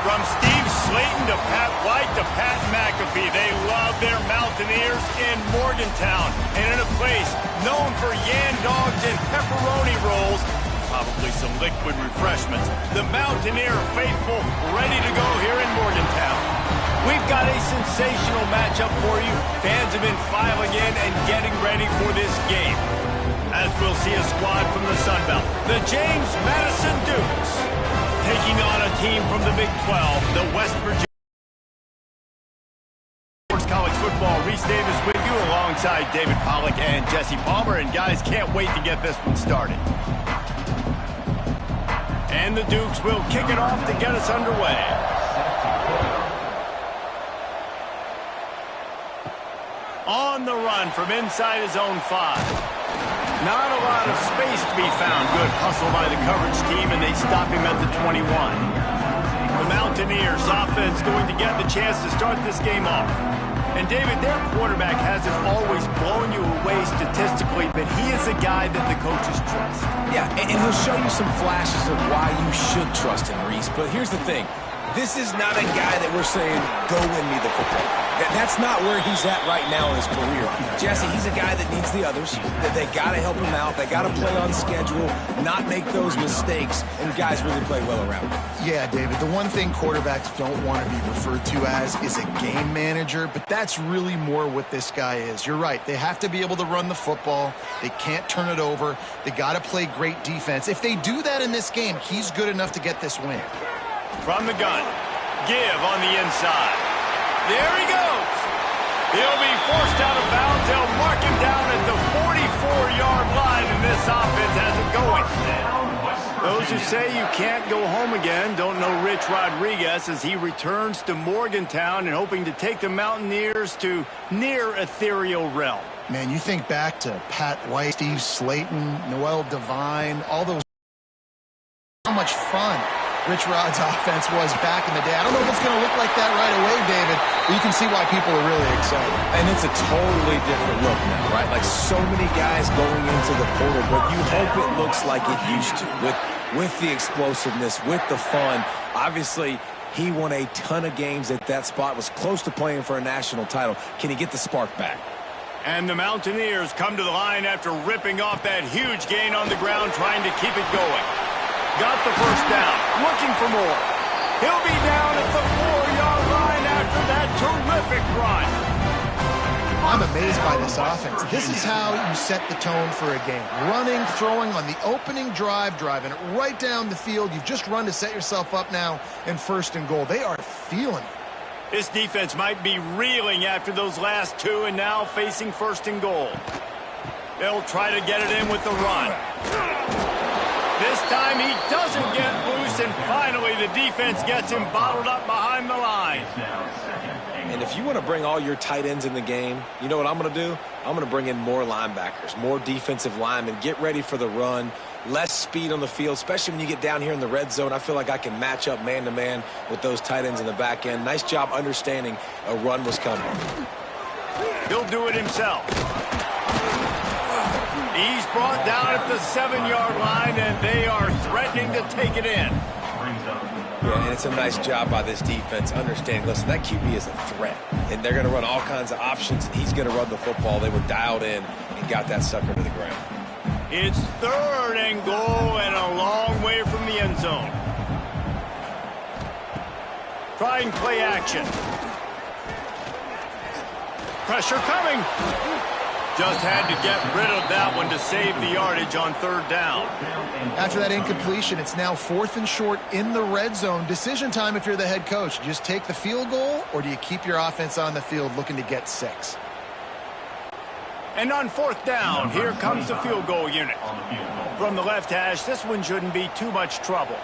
From Steve Slayton to Pat White to Pat McAfee, they love their Mountaineers in Morgantown. And in a place known for yan dogs and pepperoni rolls, probably some liquid refreshments, the Mountaineer faithful ready to go here in Morgantown. We've got a sensational matchup for you. Fans have been filing in and getting ready for this game. As we'll see a squad from the Sun Belt, the James Madison Dukes, taking on a team from the Big 12, the West Virginia College Football. Reese Davis with you alongside David Pollack and Jesse Palmer. And guys, can't wait to get this one started. And the Dukes will kick it off to get us underway. On the run from inside his own 5. Not a lot of space to be found. Good hustle by the coverage team, and they stop him at the 21. The Mountaineers offense going to get the chance to start this game off. And David, their quarterback hasn't always blown you away statistically, but he is a guy that the coaches trust. Yeah, and he'll show you some flashes of why you should trust him, Reese. But here's the thing. This is not a guy that we're saying, go win me the football. That's not where he's at right now in his career. Jesse, he's a guy that needs the others, that they got to help him out. They got to play on schedule, not make those mistakes, and guys really play well around him. Yeah, David, the one thing quarterbacks don't want to be referred to as is a game manager, but that's really more what this guy is. You're right. They have to be able to run the football. They can't turn it over. They got to play great defense. If they do that in this game, he's good enough to get this win. From the gun, give on the inside. There he goes. He'll be forced out of bounds. They'll mark him down at the 44-yard line, and this offense has it going. Those who say you can't go home again don't know Rich Rodriguez as he returns to Morgantown and hoping to take the Mountaineers to near ethereal realm. Man, you think back to Pat White, Steve Slayton, Noel Devine, all those. How much fun Rich Rod's offense was back in the day. I don't know if it's going to look like that right away, David, but you can see why people are really excited. And it's a totally different look now, right? Like so many guys going into the portal, but you hope it looks like it used to with the explosiveness, with the fun. Obviously, he won a ton of games at that spot, was close to playing for a national title. Can he get the spark back? And the Mountaineers come to the line after ripping off that huge gain on the ground, trying to keep it going. Got the first down, looking for more. He'll be down at the 4-yard line after that terrific run. I'm amazed by this offense. This is how you set the tone for a game. Running, throwing on the opening drive, driving it right down the field. You've just run to set yourself up now in 1st and goal. They are feeling it. This defense might be reeling after those last 2 and now facing 1st and goal. They'll try to get it in with the run. This time he doesn't get loose, and finally the defense gets him bottled up behind the line. And if you want to bring all your tight ends in the game, you know what I'm going to do? I'm going to bring in more linebackers, more defensive linemen, get ready for the run, less speed on the field, especially when you get down here in the red zone. I feel like I can match up man-to-man with those tight ends in the back end. Nice job understanding a run was coming. He'll do it himself. He's brought down at the 7-yard line, and they are threatening to take it in. Yeah, and it's a nice job by this defense understanding, listen, that QB is a threat, and they're going to run all kinds of options, and he's going to run the football. They were dialed in and got that sucker to the ground. It's 3rd and goal and a long way from the end zone. Trying play action. Pressure coming. Just had to get rid of that one to save the yardage on 3rd down. After that incompletion, it's now 4th and short in the red zone. Decision time if you're the head coach. Just take the field goal, or do you keep your offense on the field looking to get 6? And on 4th down, here comes the field goal unit. From the left hash, this one shouldn't be too much trouble.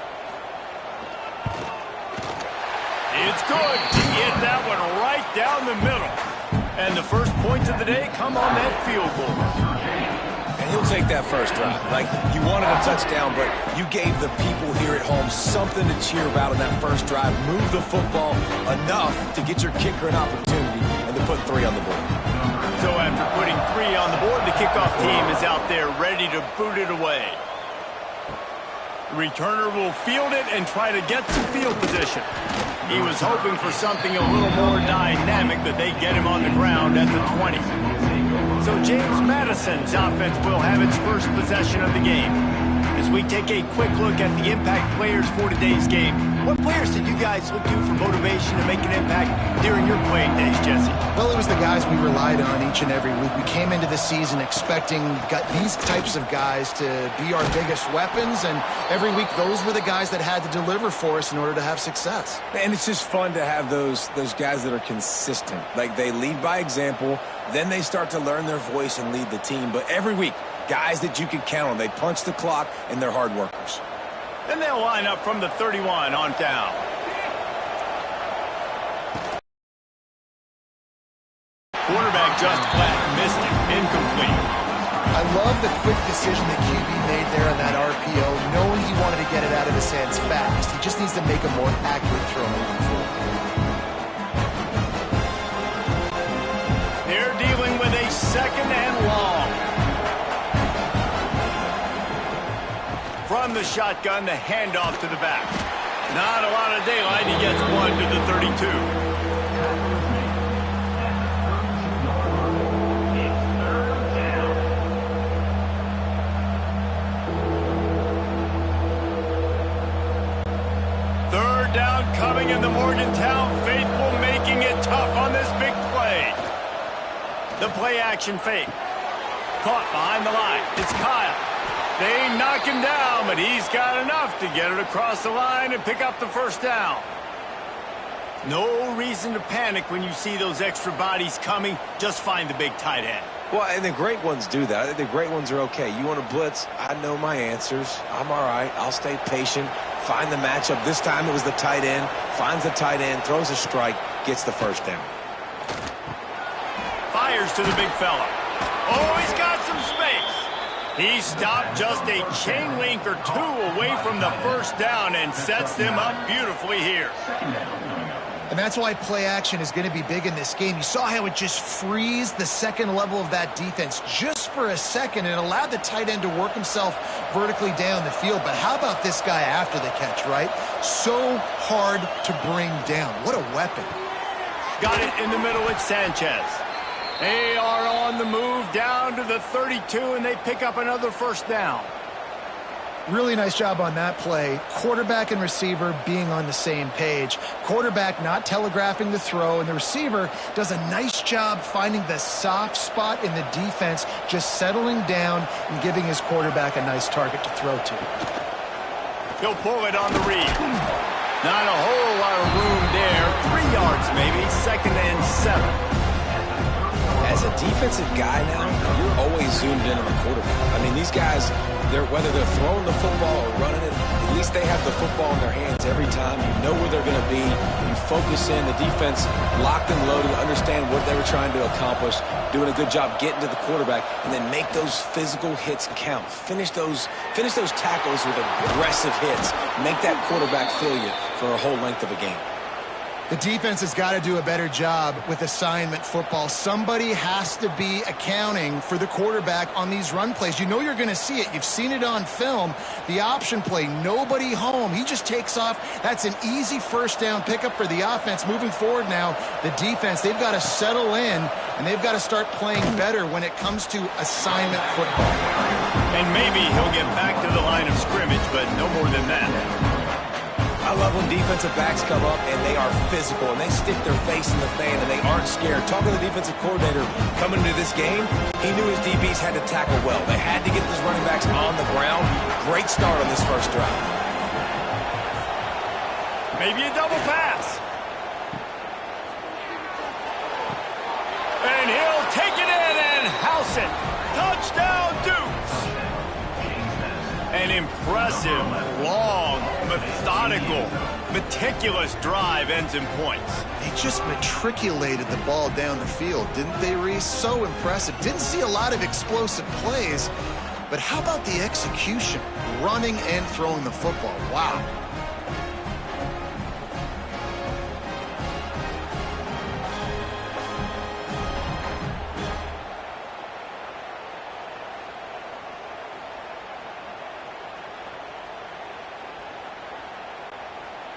It's good. He hit that one right down the middle. And the first points of the day come on that field goal. And he'll take that first drive. Like, you wanted a touchdown, but you gave the people here at home something to cheer about in that first drive. Move the football enough to get your kicker an opportunity and to put 3 on the board. So after putting 3 on the board, the kickoff team is out there ready to boot it away. The returner will field it and try to get some field position. He was hoping for something a little more dynamic, but they get him on the ground at the 20. So James Madison's offense will have its first possession of the game. As we take a quick look at the impact players for today's game, what players did you guys look to for motivation to make an impact during your playing days, Jesse? Well, it was the guys we relied on each and every week. We came into the season expecting these types of guys to be our biggest weapons, and every week those were the guys that had to deliver for us in order to have success. And it's just fun to have those guys that are consistent. Like, they lead by example, then they start to learn their voice and lead the team. But every week, guys that you can count on. They punch the clock, and they're hard workers. And they'll line up from the 31 on down. Quarterback just flat missed it. Incomplete. I love the quick decision that QB made there on that RPO, knowing he wanted to get it out of his hands fast. He just needs to make a more accurate throw moving forward. They're dealing with a second and long. From the shotgun, the handoff to the back. Not a lot of daylight. He gets one to the 32. Third down coming in the Morgantown faithful, making it tough on this big play. The play action fake. Caught behind the line. It's Kyle. They knock him down, but he's got enough to get it across the line and pick up the first down. No reason to panic when you see those extra bodies coming. Just find the big tight end. Well, and the great ones do that. The great ones are okay. You want to blitz? I know my answers. I'm all right. I'll stay patient. Find the matchup. This time it was the tight end. Finds the tight end, throws a strike, gets the first down. Fires to the big fella. Oh, he's got some space. He stopped just a chain link or two away from the first down and sets them up beautifully here. And that's why play action is going to be big in this game. You saw how it just frees the second level of that defense just for a second and allowed the tight end to work himself vertically down the field. But how about this guy after the catch, right? So hard to bring down. What a weapon. Got it in the middle with Sanchez. They are on the move down to the 32, and they pick up another first down. Really nice job on that play. Quarterback and receiver being on the same page. Quarterback not telegraphing the throw, and the receiver does a nice job finding the soft spot in the defense, just settling down and giving his quarterback a nice target to throw to. He'll pull it on the read. Not a whole lot of room there. 3 yards maybe, 2nd and 7. As a defensive guy now, you're always zoomed in on the quarterback. I mean, these guys, whether they're throwing the football or running it, at least they have the football in their hands every time. You know where they're going to be. You focus in. The defense locked and loaded, understand what they were trying to accomplish, doing a good job getting to the quarterback, and then make those physical hits count. Finish those tackles with aggressive hits. Make that quarterback feel you for a whole length of a game. The defense has got to do a better job with assignment football. Somebody has to be accounting for the quarterback on these run plays. You know you're going to see it. You've seen it on film. The option play, nobody home. He just takes off. That's an easy first down pickup for the offense. Moving forward now, the defense, they've got to settle in, and they've got to start playing better when it comes to assignment football. And maybe he'll get back to the line of scrimmage, but no more than that. I love when defensive backs come up and they are physical and they stick their face in the fan and they aren't scared. Talking to the defensive coordinator coming into this game, he knew his DBs had to tackle well. They had to get these running backs on the ground. Great start on this first drive. Maybe a double pass. And he'll take it in and house it. Touchdown, Dukes. An impressive, long, methodical, meticulous drive ends in points. They just matriculated the ball down the field, didn't they, Reese? So impressive. Didn't see a lot of explosive plays, but how about the execution? Running and throwing the football. Wow.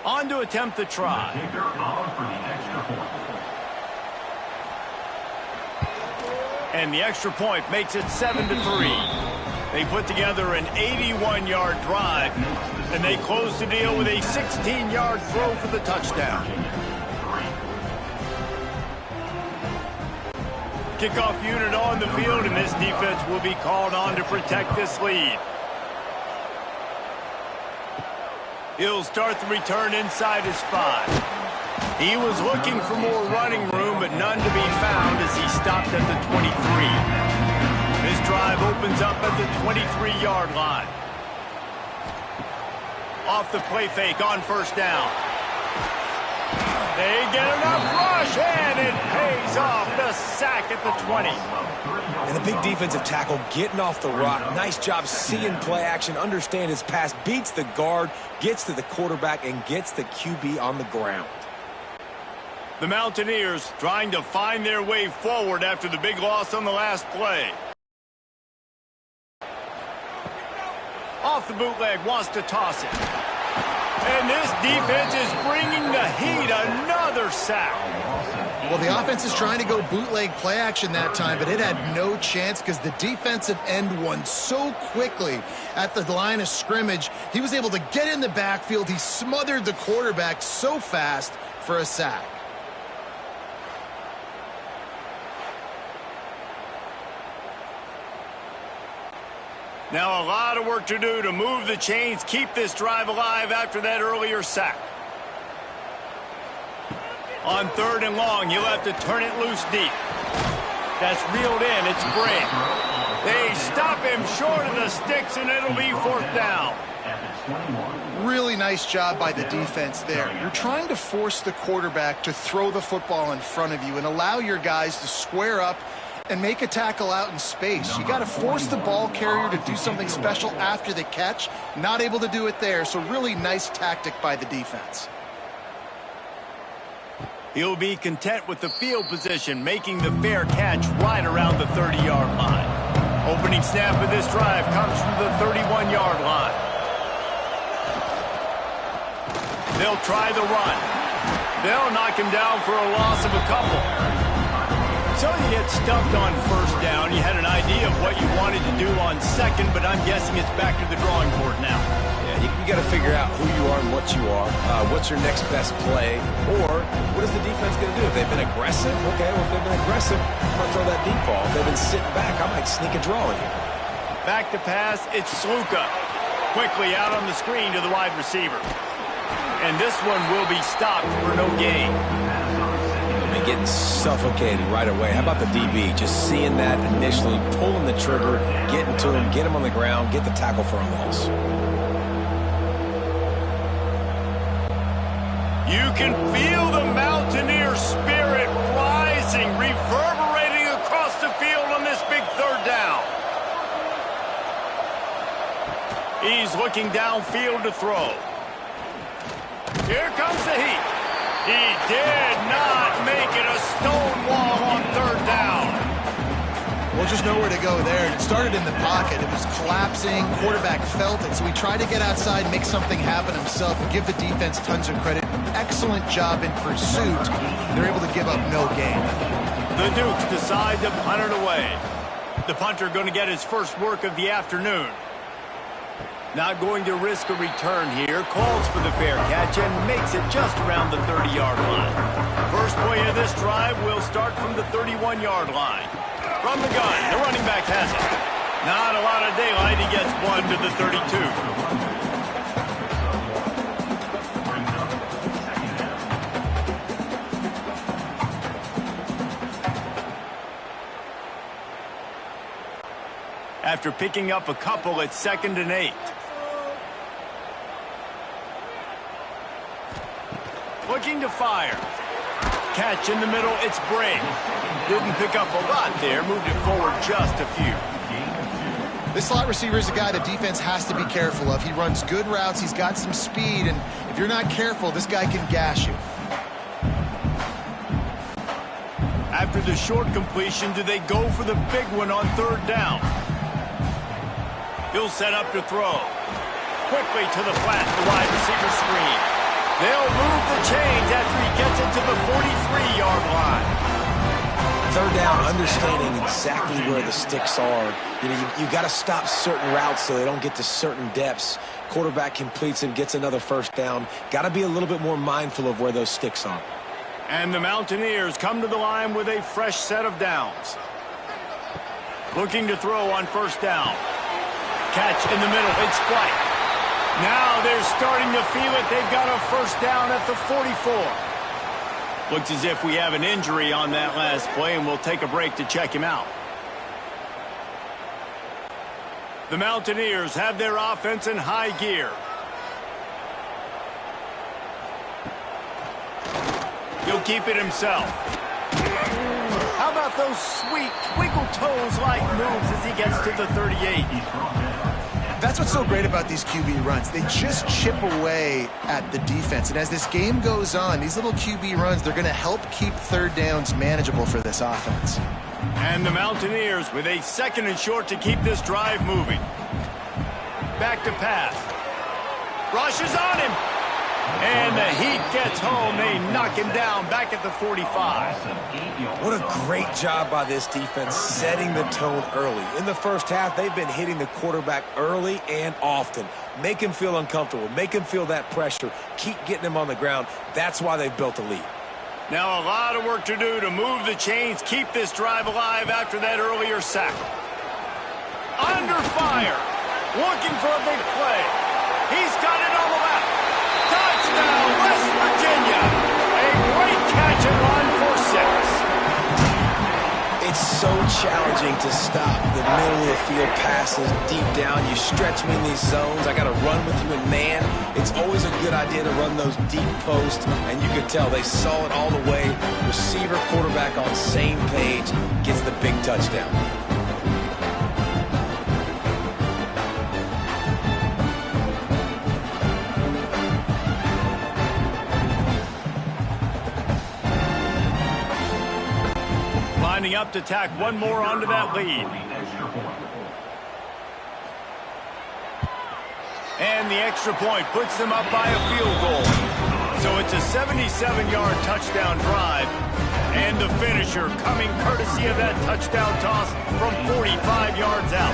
On to attempt the try. And the extra point makes it 7-3. They put together an 81-yard drive, and they close the deal with a 16-yard throw for the touchdown. Kickoff unit on the field, and this defense will be called on to protect this lead. He'll start the return inside his 5. He was looking for more running room, but none to be found as he stopped at the 23. This drive opens up at the 23-yard line. Off the play fake on first down. They get enough rush, and it pays off. The sack at the 20. And the big defensive tackle getting off the rock. Nice job seeing play action, understand his pass, beats the guard, gets to the quarterback, and gets the QB on the ground. The Mountaineers trying to find their way forward after the big loss on the last play. Off the bootleg, wants to toss it. And this defense is bringing the heat. Another sack. Well, the offense is trying to go bootleg play action that time, but it had no chance because the defensive end won so quickly at the line of scrimmage. He was able to get in the backfield. He smothered the quarterback so fast for a sack. Now a lot of work to do to move the chains, keep this drive alive after that earlier sack. On 3rd and long, he'll have to turn it loose deep. That's reeled in. It's Bray. They stop him short of the sticks, and it'll be 4th down. Really nice job by the defense there. You're trying to force the quarterback to throw the football in front of you and allow your guys to square up and make a tackle out in space. You got to force the ball carrier to do something special after the catch. Not able to do it there, so really nice tactic by the defense. He'll be content with the field position, making the fair catch right around the 30-yard line. Opening snap of this drive comes from the 31-yard line. They'll try the run. They'll knock him down for a loss of a couple. So you get stuffed on 1st down. You had an idea of what you wanted to do on 2nd, but I'm guessing it's back to the drawing board now. Yeah, you got to figure out who you are and what you are. What's your next best play? Or what is the defense going to do? If they've been aggressive, okay, well, if they've been aggressive, I'm going to throw that deep ball. If they've been sitting back, I might sneak a draw in here. Back to pass, it's Sluka. Quickly out on the screen to the wide receiver. And this one will be stopped for no gain. Getting suffocated right away. How about the DB? Just seeing that initially, pulling the trigger, getting to him, get him on the ground, get the tackle for a loss. You can feel the Mountaineer spirit rising, reverberating across the field on this big 3rd down. He's looking downfield to throw. Here comes the heat. He did not make it. A stone wall on 3rd down. Well, just nowhere to go there. It started in the pocket. It was collapsing. Quarterback felt it, so he tried to get outside, make something happen himself, and give the defense tons of credit. Excellent job in pursuit. They're able to give up no gain. The Dukes decide to punt it away. The punter going to get his first work of the afternoon. Not going to risk a return here. Calls for the fair catch and makes it just around the 30-yard line. First play of this drive will start from the 31-yard line. From the gun, the running back has it. Not a lot of daylight. He gets one to the 32. After picking up a couple, it's 2nd and 8. Looking to fire. Catch in the middle, it's Bray. Didn't pick up a lot there, moved it forward just a few. This slot receiver is a guy the defense has to be careful of. He runs good routes, he's got some speed, and if you're not careful, this guy can gash you. After the short completion, do they go for the big one on 3rd down? He'll set up to throw. Quickly to the flat, the wide receiver screen. They'll move the chains after he gets it to the 43-yard line. Third down, understanding exactly where the sticks are. You got to stop certain routes so they don't get to certain depths. Quarterback completes and gets another first down. Got to be a little bit more mindful of where those sticks are. And the Mountaineers come to the line with a fresh set of downs. Looking to throw on first down. Catch in the middle. It's White. Now they're starting to feel it. They've got a first down at the 44. Looks as if we have an injury on that last play, and we'll take a break to check him out. The Mountaineers have their offense in high gear. He'll keep it himself. How about those sweet twinkle toes-like moves as he gets to the 38? That's what's so great about these QB runs. They just chip away at the defense. And as this game goes on, these little QB runs, they're going to help keep third downs manageable for this offense. And the Mountaineers with a second and short to keep this drive moving. Back to pass. Rushes on him. And the heat gets home. They knock him down back at the 45. What a great job by this defense setting the tone early. In the first half, they've been hitting the quarterback early and often. Make him feel uncomfortable. Make him feel that pressure. Keep getting him on the ground. That's why they've built a lead. Now a lot of work to do to move the chains, keep this drive alive after that earlier sack. Under fire. Looking for a big play. He's got it on the left. Touchdown, West Virginia. A great catch and run for 6. It's so challenging to stop the middle of the field passes deep down. You stretch me in these zones. I got to run with you in man. It's always a good idea to run those deep posts, and you could tell they saw it all the way. Receiver, quarterback on same page, gets the big touchdown. Lining up to tack one more onto that lead. And the extra point puts them up by a field goal. So it's a 77-yard touchdown drive. And the finisher coming courtesy of that touchdown toss from 45 yards out.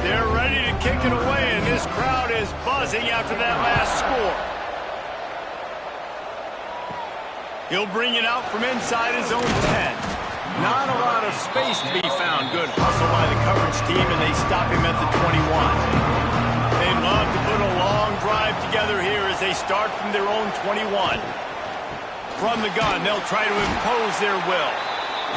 They're ready to kick it away, and this crowd is buzzing after that last score. He'll bring it out from inside his own 10. Not a lot of space to be found. Good hustle by the coverage team, and they stop him at the 21. They'd love to put a long drive together here as they start from their own 21. From the gun, they'll try to impose their will.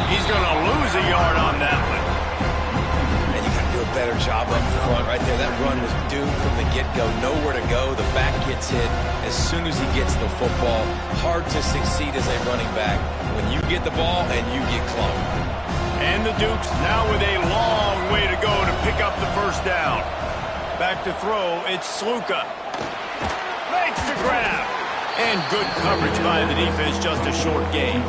He's going to lose a yard on that one. And you got to do a better job up front right there. That run was doomed from the get-go. Nowhere to go. The back gets hit as soon as he gets the football. Hard to succeed as a running back when you get the ball and you get clumped. And the Dukes now with a long way to go to pick up the first down. Back to throw, it's Sluka. Makes the grab. And good coverage by the defense, just a short gain.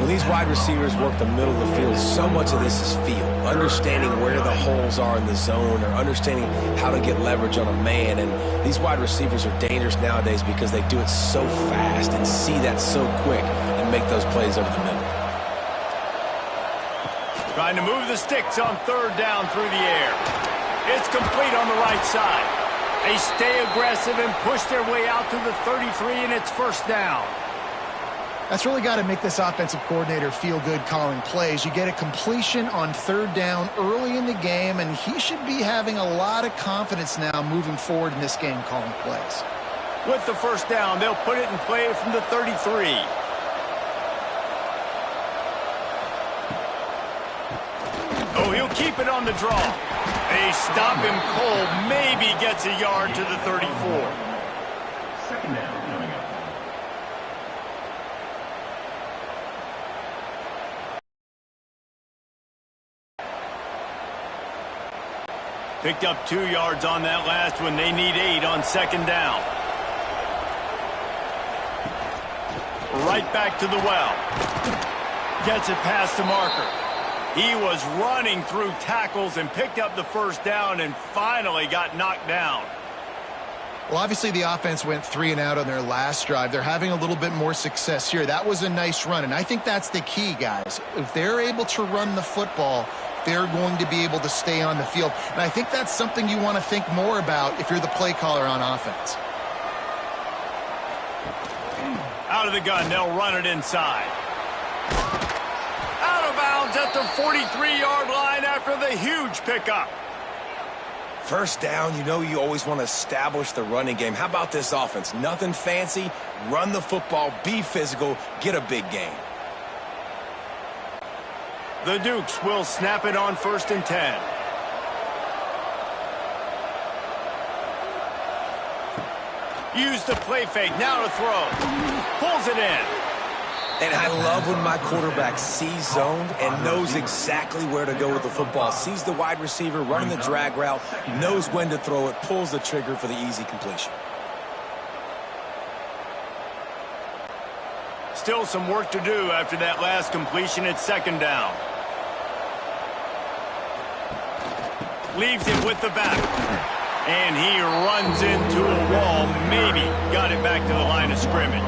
When these wide receivers work the middle of the field, so much of this is feel. Understanding where the holes are in the zone or understanding how to get leverage on a man. And these wide receivers are dangerous nowadays because they do it so fast and see that so quick and make those plays over the middle. Trying to move the sticks on third down through the air. It's complete on the right side. They stay aggressive and push their way out to the 33, and it's first down. That's really got to make this offensive coordinator feel good calling plays. You get a completion on third down early in the game, and he should be having a lot of confidence now moving forward in this game calling plays. With the first down, they'll put it in play from the 33. Oh, he'll keep it on the draw. They stop him cold, maybe gets a yard to the 34. Second down coming up. Picked up 2 yards on that last one. They need 8 on second down. Right back to the well. Gets it past the marker. He was running through tackles and picked up the first down and finally got knocked down. Well, obviously the offense went 3 and out on their last drive. They're having a little bit more success here. That was a nice run, and I think that's the key, guys. If they're able to run the football, they're going to be able to stay on the field. And I think that's something you want to think more about if you're the play caller on offense. Out of the gun, they'll run it inside. Out of bounds at the 43-yard line after the huge pickup. First down, you know you always want to establish the running game. How about this offense? Nothing fancy. Run the football, be physical, get a big gain. The Dukes will snap it on 1st and 10. Use the play fake, now to throw. Pulls it in. And I love when my quarterback sees zoned and knows exactly where to go with the football. Sees the wide receiver running the drag route, knows when to throw it, pulls the trigger for the easy completion. Still some work to do after that last completion at 2nd down. Leaves it with the back. And he runs into a wall. Maybe got it back to the line of scrimmage.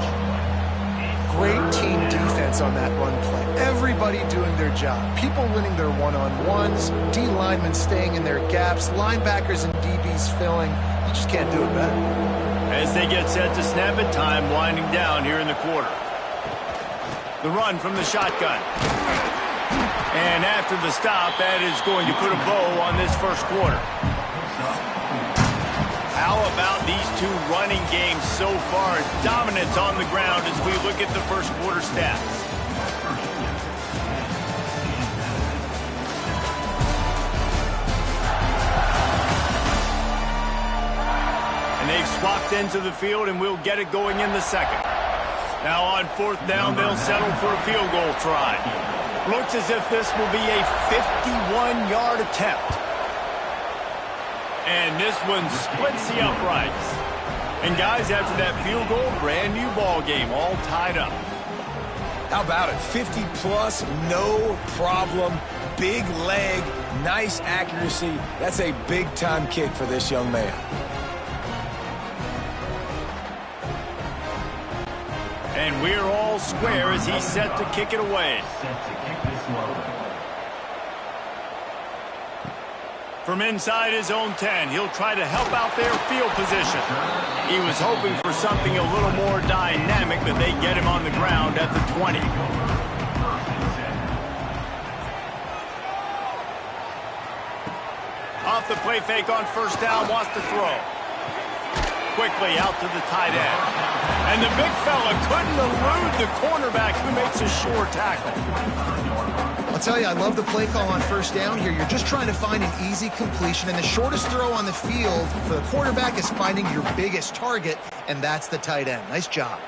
Great team defense on that run play. Everybody doing their job. People winning their one-on-ones, D linemen staying in their gaps, linebackers and DBs filling. You just can't do it better. As they get set to snap it, time winding down here in the quarter. The run from the shotgun. And after the stop, that is going to put a bow on this first quarter. How about these two running games so far? Dominance on the ground as we look at the first quarter stats. And they've swapped into the field, and we'll get it going in the second. Now on 4th down, they'll settle for a field goal try. Looks as if this will be a 51-yard attempt. And this one splits the uprights. And guys, after that field goal, brand new ball game, all tied up. How about it? 50-plus, no problem. Big leg, nice accuracy. That's a big-time kick for this young man. And we're all square as he's set to kick it away. From inside his own 10, he'll try to help out their field position. He was hoping for something a little more dynamic, but they get him on the ground at the 20. Off the play fake on 1st down, wants to throw. Quickly out to the tight end. And the big fella couldn't elude the cornerback who makes a sure tackle. I'll tell you, I love the play call on 1st down here. You're just trying to find an easy completion, and the shortest throw on the field for the quarterback is finding your biggest target, and that's the tight end. Nice job.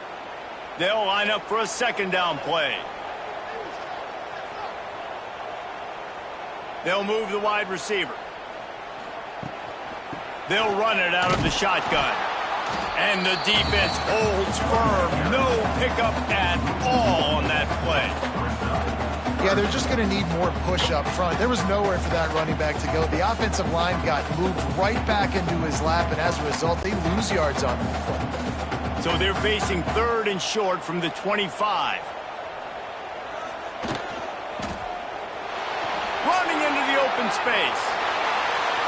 They'll line up for a 2nd down play. They'll move the wide receiver. They'll run it out of the shotgun. And the defense holds firm. No pickup at all on that play. Yeah, they're just going to need more push up front. There was nowhere for that running back to go. The offensive line got moved right back into his lap, and as a result, they lose yards on that play. So they're facing 3rd and short from the 25. Running into the open space.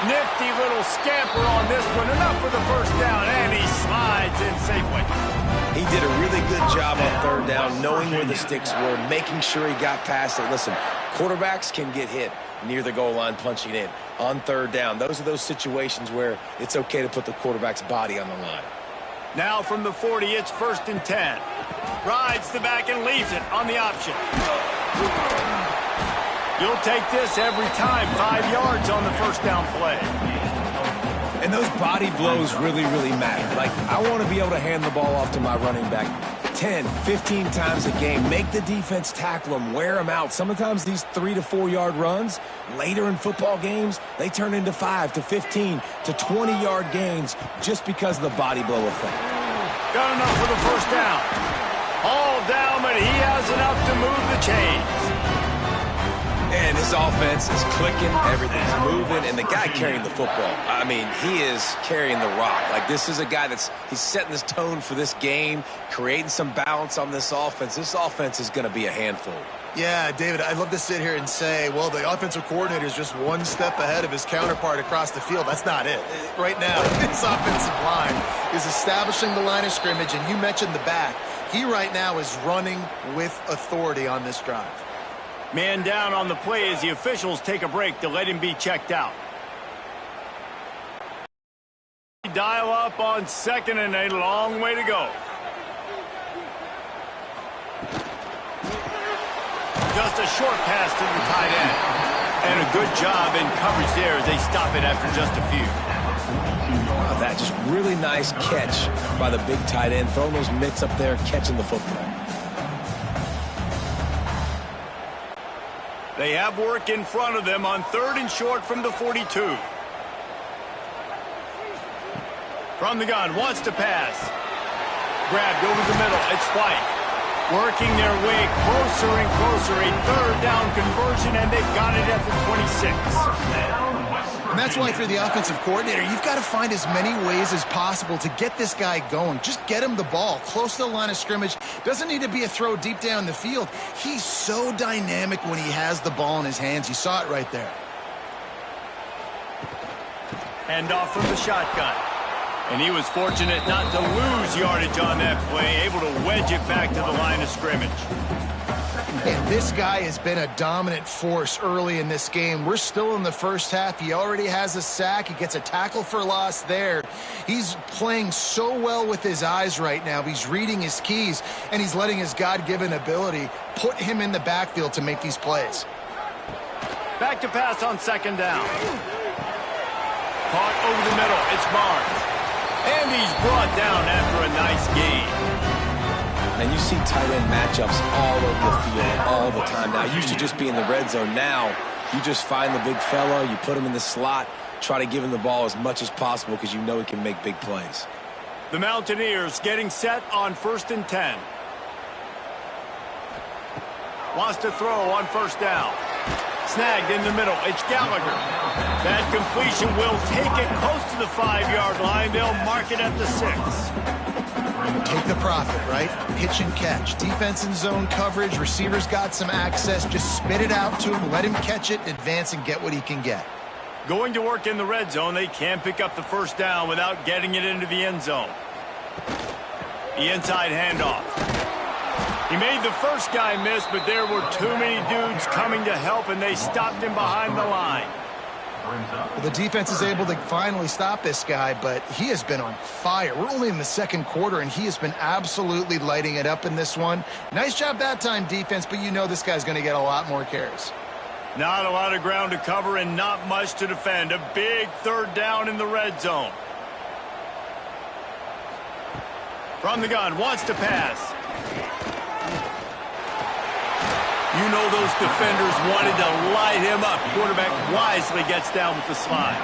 Nifty little scamper on this one. Enough for the 1st down, and he slides in safely. He did a really good job on 3rd down, knowing where the sticks were, making sure he got past it. Listen, quarterbacks can get hit near the goal line punching in. On 3rd down, those are those situations where it's okay to put the quarterback's body on the line. Now from the 40, it's 1st and 10. Rides the back and leaves it on the option. You'll take this every time. 5 yards on the 1st down play. And those body blows really, really matter. Like, I want to be able to hand the ball off to my running back 10, 15 times a game. Make the defense tackle them, wear them out. Sometimes these 3 to 4 yard runs, later in football games, they turn into 5 to 15 to 20-yard gains just because of the body blow effect. Got enough for the 1st down. All down, but he has enough to move the chains. And his offense is clicking, everything's moving, and the guy carrying the football, I mean, he is carrying the rock. Like, this is a guy he's setting this tone for this game, creating some balance on this offense. This offense is going to be a handful. Yeah, David, I'd love to sit here and say, well, the offensive coordinator is just one step ahead of his counterpart across the field. That's not it. Right now, this offensive line is establishing the line of scrimmage, and you mentioned the back. He right now is running with authority on this drive. Man down on the play as the officials take a break to let him be checked out. Dial up on second and a long way to go. Just a short pass to the tight end. And a good job in coverage there as they stop it after just a few. Wow, that just really nice catch by the big tight end, throwing those mitts up there, catching the football. They have work in front of them on 3rd and short from the 42. From the gun, wants to pass. Grabbed over the middle, it's White. Working their way closer and closer, a 3rd down conversion, and they've got it at the 26. And that's why, if you're the offensive coordinator, you've got to find as many ways as possible to get this guy going. Just get him the ball close to the line of scrimmage. Doesn't need to be a throw deep down the field. He's so dynamic when he has the ball in his hands. You saw it right there. Hand off from the shotgun. And he was fortunate not to lose yardage on that play, able to wedge it back to the line of scrimmage. And this guy has been a dominant force early in this game. We're still in the first half. He already has a sack. He gets a tackle for loss there. He's playing so well with his eyes right now. He's reading his keys, and he's letting his God-given ability put him in the backfield to make these plays. Back to pass on 2nd down. Caught over the middle. It's Barnes. And he's brought down after a nice gain. And you see tight end matchups all over the field all the time now. It used to just be in the red zone. Now you just find the big fella, you put him in the slot, try to give him the ball as much as possible because you know he can make big plays. The Mountaineers getting set on 1st and 10. Wants to throw on 1st down. Snagged in the middle. It's Gallagher. That completion will take it close to the 5-yard line. They'll mark it at the 6. Take the profit, right? Pitch and catch. Defense in zone coverage. Receivers got some access. Just spit it out to him. Let him catch it, advance, and get what he can get. Going to work in the red zone. They can't pick up the 1st down without getting it into the end zone. The inside handoff. He made the first guy miss, but there were too many dudes coming to help, and they stopped him behind the line. Well, the defense is able to finally stop this guy, but he has been on fire. We're only in the 2nd quarter, and he has been absolutely lighting it up in this one. Nice job that time, defense, but you know this guy's going to get a lot more carries. Not a lot of ground to cover and not much to defend. A big 3rd down in the red zone. From the gun, wants to pass. You know those defenders wanted to light him up. Quarterback wisely gets down with the slide.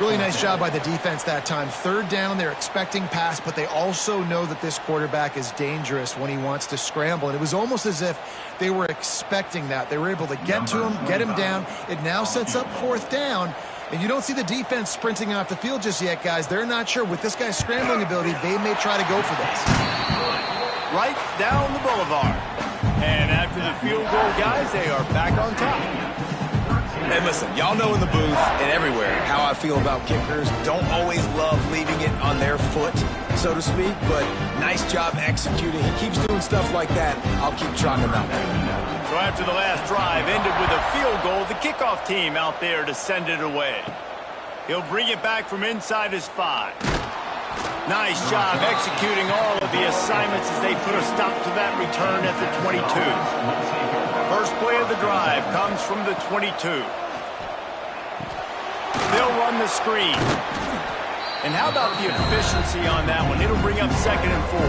Really nice job by the defense that time. 3rd down, they're expecting pass, but they also know that this quarterback is dangerous when he wants to scramble. And it was almost as if they were expecting that. They were able to get to him, get him down. It now sets up 4th down. And you don't see the defense sprinting off the field just yet, guys. They're not sure. With this guy's scrambling ability, they may try to go for this. Right down the boulevard. And after the field goal, guys, they are back on top. And listen, y'all know in the booth and everywhere how I feel about kickers. Don't always love leaving it on their foot, so to speak, but nice job executing. He keeps doing stuff like that. I'll keep trying him out. So after the last drive ended with a field goal, the kickoff team out there to send it away. He'll bring it back from inside his 5. Nice job executing all of the assignments as they put a stop to that return at the 22. First play of the drive comes from the 22. They'll run the screen. And how about the efficiency on that one? It'll bring up 2nd and 4.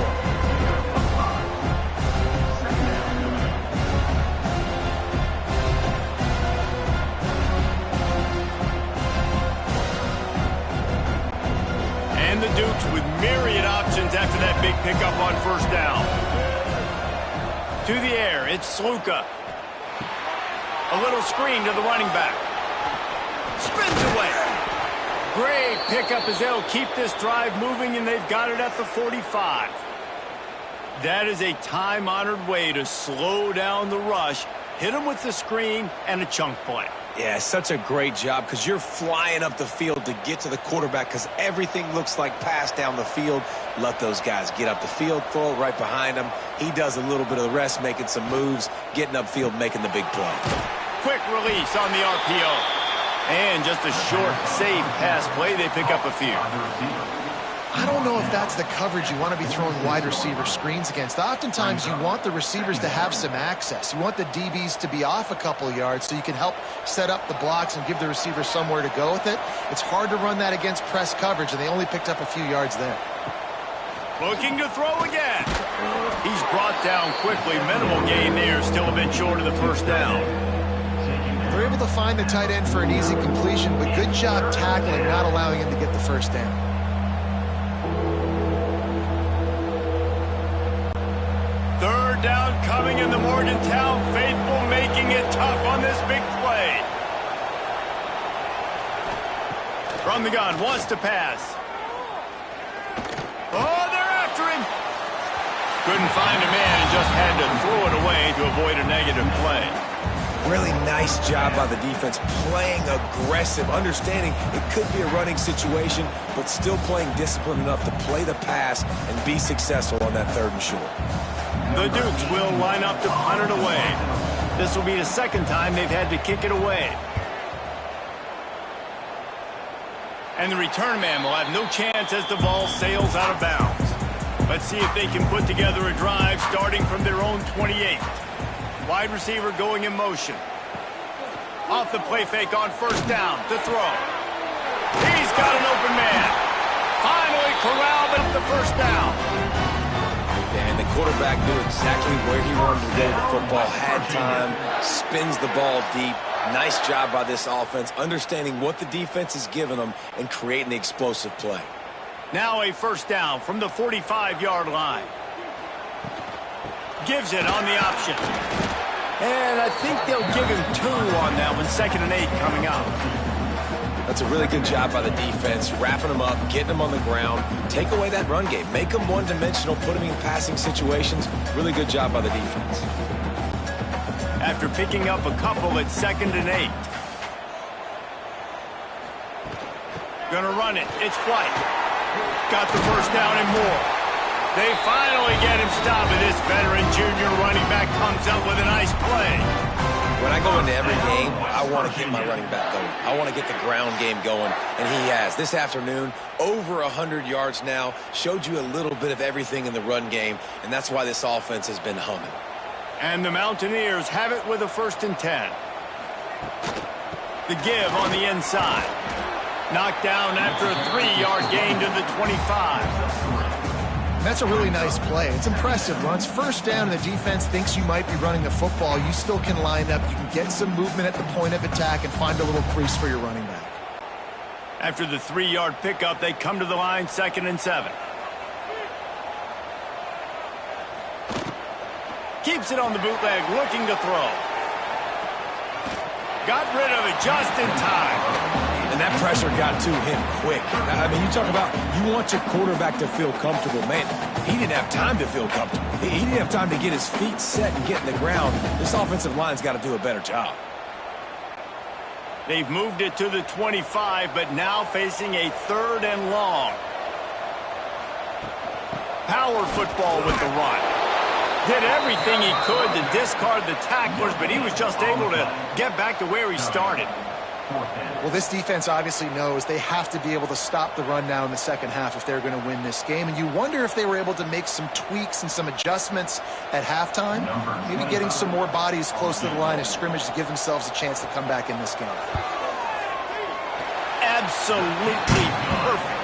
And the Dukes with myriad options after that big pickup on 1st down. To the air, it's Sluka. A little screen to the running back. Spins away. Great pickup as they'll keep this drive moving, and they've got it at the 45. That is a time-honored way to slow down the rush, hit them with the screen, and a chunk play. Yeah, such a great job because you're flying up the field to get to the quarterback because everything looks like pass down the field. Let those guys get up the field, throw it right behind him. He does a little bit of the rest, making some moves, getting upfield, making the big play. Quick release on the RPO. And just a short, safe pass play. They pick up a few. I don't know if that's the coverage you want to be throwing wide receiver screens against. Oftentimes, you want the receivers to have some access. You want the DBs to be off a couple yards so you can help set up the blocks and give the receiver somewhere to go with it. It's hard to run that against press coverage, and they only picked up a few yards there. Looking to throw again. He's brought down quickly. Minimal gain there, still a bit short of the first down. They're able to find the tight end for an easy completion, but good job tackling, not allowing him to get the first down. Third down coming in the Morgantown faithful, making it tough on this big play. From the gun, wants to pass. Oh, they're after him. Couldn't find a man and just had to throw it away to avoid a negative play. Really nice job by the defense, playing aggressive, understanding it could be a running situation, but still playing disciplined enough to play the pass and be successful on that 3rd and short. The Dukes will line up to punt it away. This will be the second time they've had to kick it away. And the return man will have no chance as the ball sails out of bounds. Let's see if they can put together a drive starting from their own 28. Wide receiver going in motion. Off the play fake on first down to throw. He's got an open man. Finally corralled up the first down. And the quarterback knew exactly where he wanted to go with the football, had time, spins the ball deep. Nice job by this offense, understanding what the defense is giving them and creating the explosive play. Now a first down from the 45-yard line. Gives it on the option. And I think they'll give him 2 on that one. 2nd and 8 coming up. That's a really good job by the defense, wrapping them up, getting them on the ground, take away that run game, make them one-dimensional, put them in passing situations. Really good job by the defense. After picking up a couple at 2nd and 8. Gonna run it. It's White. Got the first down and more. They finally get him stopped, and this veteran junior running back comes up with a nice play. When I go into every game, I want to get my running back going. I want to get the ground game going, and he has. This afternoon, over 100 yards now, showed you a little bit of everything in the run game, and that's why this offense has been humming. And the Mountaineers have it with a 1st and 10. The give on the inside. Knocked down after a 3-yard gain to the 25. That's a really nice play. It's impressive. Once first down and the defense thinks you might be running the football, you still can line up. You can get some movement at the point of attack and find a little crease for your running back. After the 3-yard pickup, they come to the line 2nd and 7. Keeps it on the bootleg, looking to throw. Got rid of it just in time. And that pressure got to him quick. I mean, you talk about you want your quarterback to feel comfortable. Man, he didn't have time to feel comfortable. He didn't have time to get his feet set and get in the ground. This offensive line's got to do a better job. They've moved it to the 25, but now facing a 3rd and long. Power football with the run. Did everything he could to discard the tacklers, but he was just able to get back to where he started. Well, this defense obviously knows they have to be able to stop the run now in the second half if they're going to win this game. And you wonder if they were able to make some tweaks and some adjustments at halftime, maybe getting some more bodies close to the line of scrimmage to give themselves a chance to come back in this game. Absolutely perfect.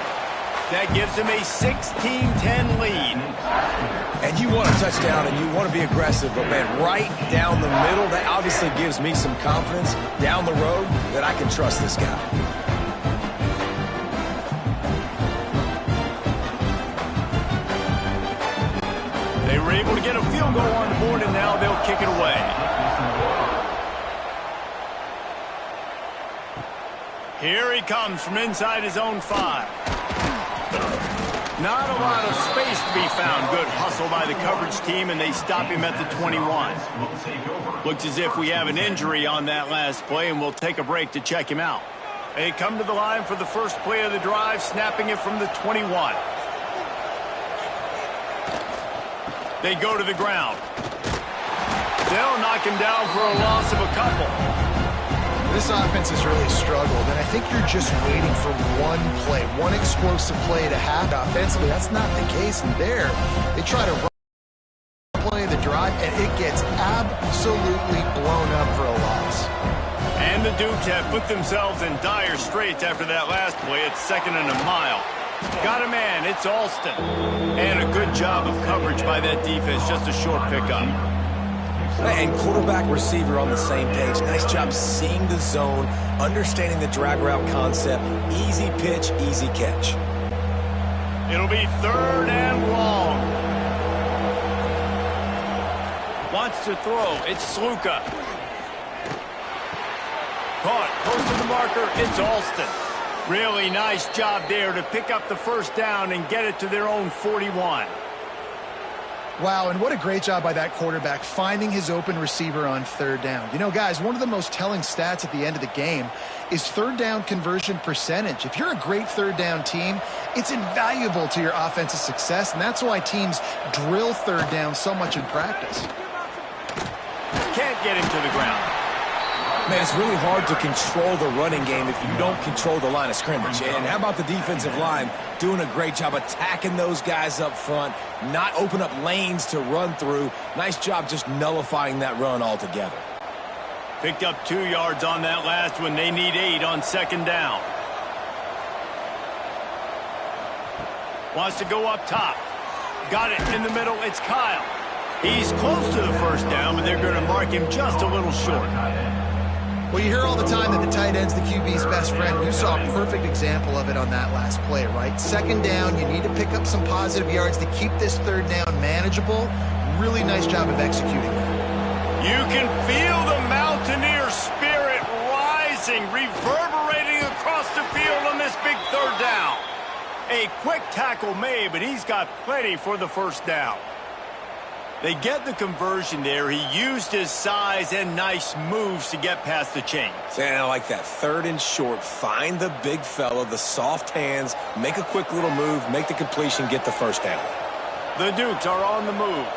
That gives him a 16-10 lead. And you want a touchdown and you want to be aggressive, but man, right down the middle, that obviously gives me some confidence down the road that I can trust this guy. They were able to get a field goal on the board, and now they'll kick it away. Here he comes from inside his own 5. Not a lot of space to be found. Good hustle by the coverage team, and they stop him at the 21. Looks as if we have an injury on that last play, and we'll take a break to check him out. They come to the line for the first play of the drive, snapping it from the 21. They go to the ground. They'll knock him down for a loss of a couple. This offense has really struggled, and I think you're just waiting for one play, one explosive play to happen. Offensively, that's not the case, and there, they try to run play the drive, and it gets absolutely blown up for a loss. And the Dukes have put themselves in dire straits after that last play. It's 2nd and a mile. Got a man, it's Alston. And a good job of coverage by that defense, just a short pickup. And quarterback receiver on the same page. Nice job seeing the zone, understanding the drag route concept. Easy pitch, easy catch. It'll be 3rd and long. Wants to throw. It's Sluka. Caught close to the marker. It's Alston. Really nice job there to pick up the first down and get it to their own 41. Wow, and what a great job by that quarterback finding his open receiver on 3rd down. You know, guys, one of the most telling stats at the end of the game is 3rd down conversion percentage. If you're a great 3rd down team, it's invaluable to your offensive success, and that's why teams drill 3rd down so much in practice. Can't get him to the ground. Man, it's really hard to control the running game if you don't control the line of scrimmage. And how about the defensive line doing a great job attacking those guys up front, not open up lanes to run through. Nice job just nullifying that run altogether. Picked up 2 yards on that last one. They need 8 on 2nd down. Wants to go up top. Got it in the middle. It's Kyle. He's close to the first down, but they're going to mark him just a little short. Well, you hear all the time that the tight end's the QB's best friend. You saw a perfect example of it on that last play, right? 2nd down, you need to pick up some positive yards to keep this 3rd down manageable. Really nice job of executing that. You can feel the Mountaineer spirit rising, reverberating across the field on this big 3rd down. A quick tackle made, but he's got plenty for the first down. They get the conversion there. He used his size and nice moves to get past the chains. And I like that. 3rd and short. Find the big fella, the soft hands, make a quick little move, make the completion, get the first down. The Dukes are on the move.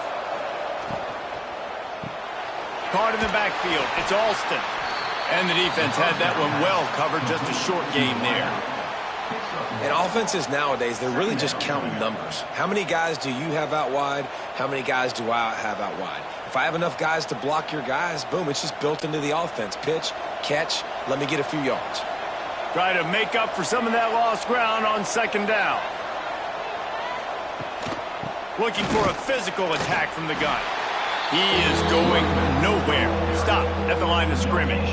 Caught in the backfield. It's Alston. And the defense had that one well covered. Just a short gain there. And offenses nowadays, they're really just counting numbers. How many guys do you have out wide? How many guys do I have out wide? If I have enough guys to block your guys, boom, it's just built into the offense. Pitch, catch, let me get a few yards. Try to make up for some of that lost ground on 2nd down. Looking for a physical attack from the gun. He is going nowhere. Stop at the line of scrimmage.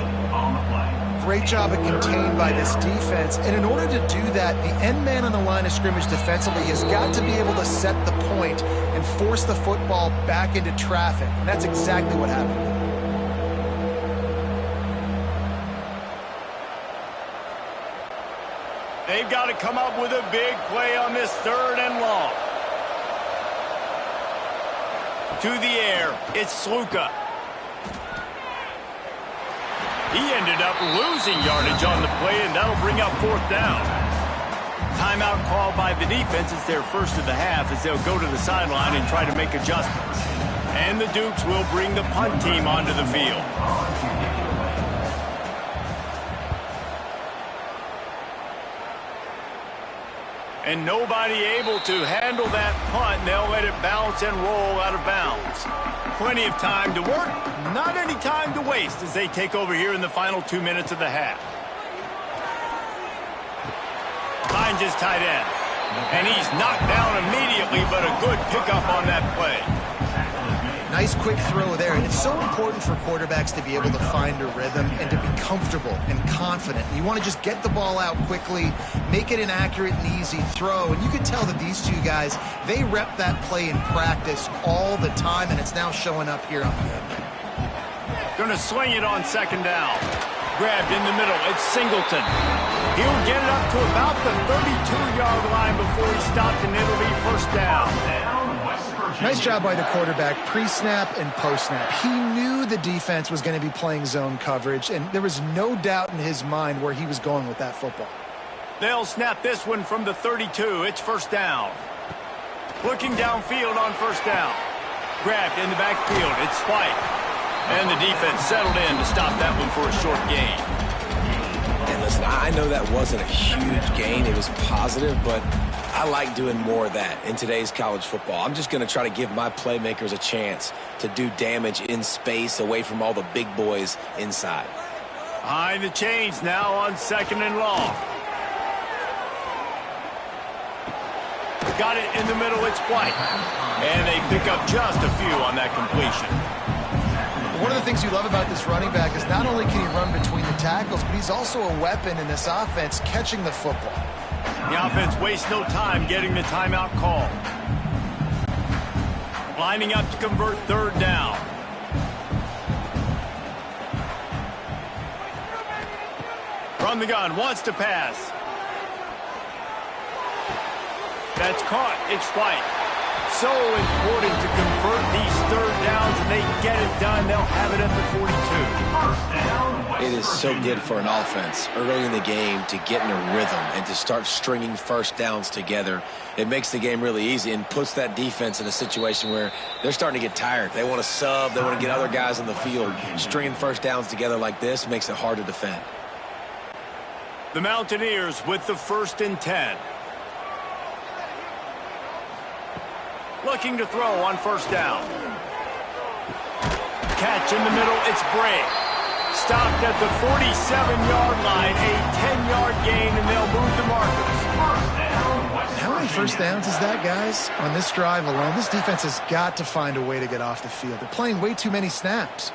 Great job of contained by this defense. And in order to do that, the end man on the line of scrimmage defensively has got to be able to set the point and force the football back into traffic. And that's exactly what happened. They've got to come up with a big play on this 3rd and long. To the air, it's Sluka. He ended up losing yardage on the play, and that'll bring up 4th down. Timeout called by the defense. It's their first of the half as they'll go to the sideline and try to make adjustments. And the Dukes will bring the punt team onto the field. And nobody able to handle that punt. They'll let it bounce and roll out of bounds. Plenty of time to work, not any time to waste as they take over here in the final 2 minutes of the half. Finds his tight end. And he's knocked down immediately, but a good pickup on that play. Nice quick throw there. And it's so important for quarterbacks to be able to find a rhythm and to be comfortable and confident. You want to just get the ball out quickly, make it an accurate and easy throw. And you can tell that these two guys, they rep that play in practice all the time, and it's now showing up here on the end. Going to swing it on 2nd down. Grabbed in the middle. It's Singleton. He'll get it up to about the 32-yard line before he stopped, and it'll be first down. Nice job by the quarterback, pre-snap and post-snap. He knew the defense was going to be playing zone coverage, and there was no doubt in his mind where he was going with that football. They'll snap this one from the 32. It's first down. Looking downfield on first down. Grabbed in the backfield. It's Spike. And the defense settled in to stop that one for a short gain. And listen, I know that wasn't a huge gain. It was positive, but I like doing more of that in today's college football. I'm just going to try to give my playmakers a chance to do damage in space away from all the big boys inside. Behind the chains now on second and long. Got it in the middle. It's White. And they pick up just a few on that completion. One of the things you love about this running back is not only can he run between the tackles, but he's also a weapon in this offense catching the football. The offense wastes no time getting the timeout call. Lining up to convert third down. From the gun, wants to pass. That's caught. It's White. So important to convert these third downs, and they get it done. They'll have it at the 42. It is so good for an offense early in the game to get in a rhythm and to start stringing first downs together. It makes the game really easy and puts that defense in a situation where they're starting to get tired. They want to sub. They want to get other guys on the field. Stringing first downs together like this makes it hard to defend. The Mountaineers with the 1st and 10. Looking to throw on first down. Catch in the middle. It's Bray. Stopped at the 47-yard line. A 10-yard gain, and they'll move the markers. How many first downs is that, guys? On this drive alone, this defense has got to find a way to get off the field. They're playing way too many snaps.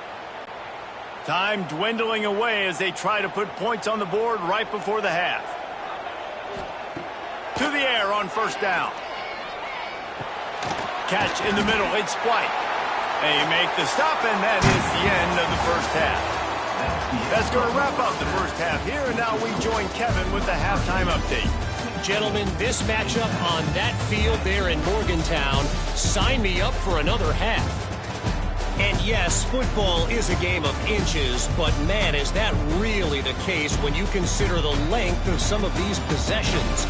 Time dwindling away as they try to put points on the board right before the half. To the air on first down. Catch in the middle. It's White. They make the stop, and that is the end of the first half. That's going to wrap up the first half here, and now we join Kevin with the halftime update. Gentlemen, this matchup on that field there in Morgantown, sign me up for another half. And yes, football is a game of inches, but man, is that really the case when you consider the length of some of these possessions.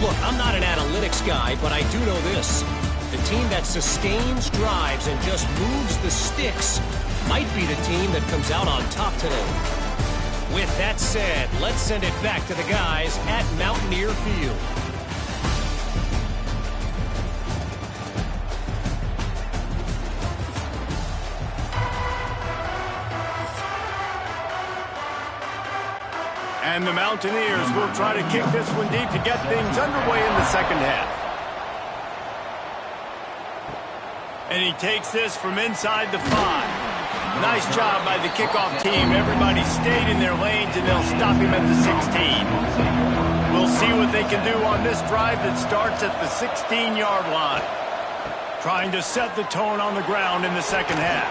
Look, I'm not an analytics guy, but I do know this. The team that sustains drives and just moves the sticks might be the team that comes out on top today. With that said, let's send it back to the guys at Mountaineer Field. And the Mountaineers will try to kick this one deep to get things underway in the second half. And he takes this from inside the 5. Nice job by the kickoff team. Everybody stayed in their lanes, and they'll stop him at the 16. We'll see what they can do on this drive that starts at the 16-yard line. Trying to set the tone on the ground in the second half.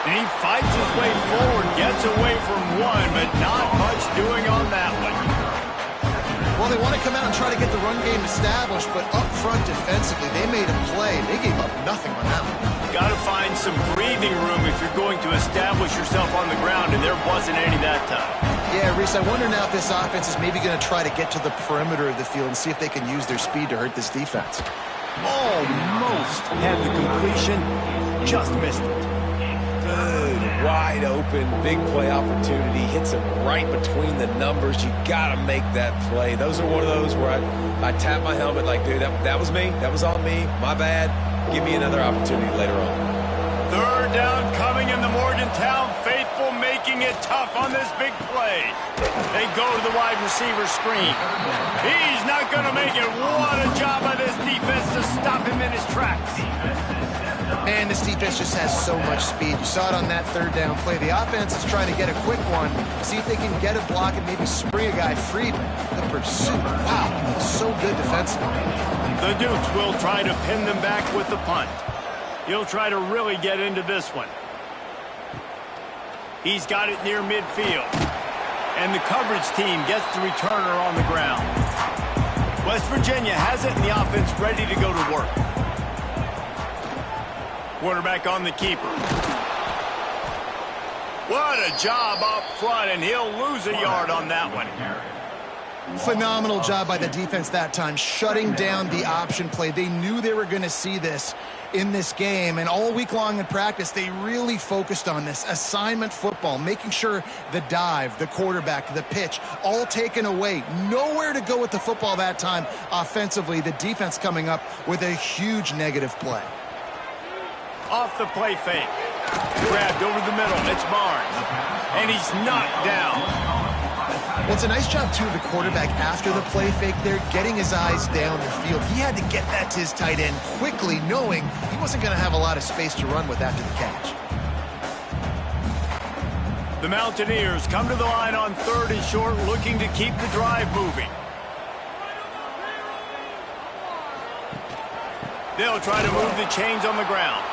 And he fights his way forward, gets away from one, but not much doing on that one. Well, they want to come out and try to get the run game established, but up front defensively, they made a play. They gave up nothing on that one. Got to find some breathing room if you're going to establish yourself on the ground, and there wasn't any that time. Yeah, Reese, I wonder now if this offense is maybe going to try to get to the perimeter of the field and see if they can use their speed to hurt this defense. Almost had the completion, just missed it. Good, wide open, big play opportunity. Hits him right between the numbers. You got to make that play. Those are one of those where I tap my helmet like, dude, that was me. That was on me. My bad. Give me another opportunity later on. Third down coming in the Morgantown faithful, making it tough on this big play. They go to the wide receiver screen. He's not going to make it. What a job by this defense to stop him in his tracks. Man, this defense just has so much speed. You saw it on that third down play. The offense is trying to get a quick one, see if they can get a block and maybe spring a guy free. The pursuit, wow, that's so good defensively. The Dukes will try to pin them back with the punt. He'll try to really get into this one. He's got it near midfield. And the coverage team gets the returner on the ground. West Virginia has it, and the offense ready to go to work. Quarterback on the keeper. What a job up front, and he'll lose a yard on that one. Phenomenal job by the defense that time, shutting down the option play. They knew they were going to see this in this game, and all week long in practice, they really focused on this assignment football, making sure the dive, the quarterback, the pitch, all taken away. Nowhere to go with the football that time offensively. The defense coming up with a huge negative play. Off the play fake. Grabbed over the middle. It's Barnes. And he's knocked down. Well, it's a nice job, too, of the quarterback after the play fake there, getting his eyes down the field. He had to get that to his tight end quickly, knowing he wasn't going to have a lot of space to run with after the catch. The Mountaineers come to the line on 3rd and short, looking to keep the drive moving. They'll try to move the chains on the ground.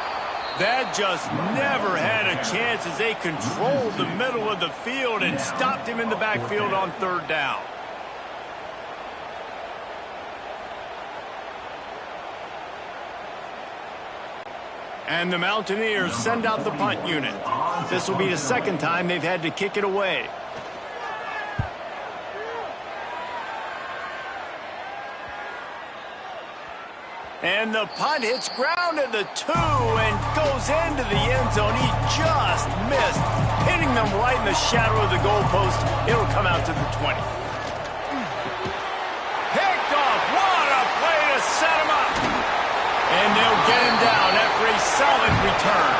That just never had a chance as they controlled the middle of the field and stopped him in the backfield on 3rd down. And the Mountaineers send out the punt unit. This will be the 2nd time they've had to kick it away. And the punt hits ground at the 2 and goes into the end zone. He just missed, hitting them right in the shadow of the goalpost. It'll come out to the 20. Picked off. What a play to set him up. And they'll get him down after a solid return.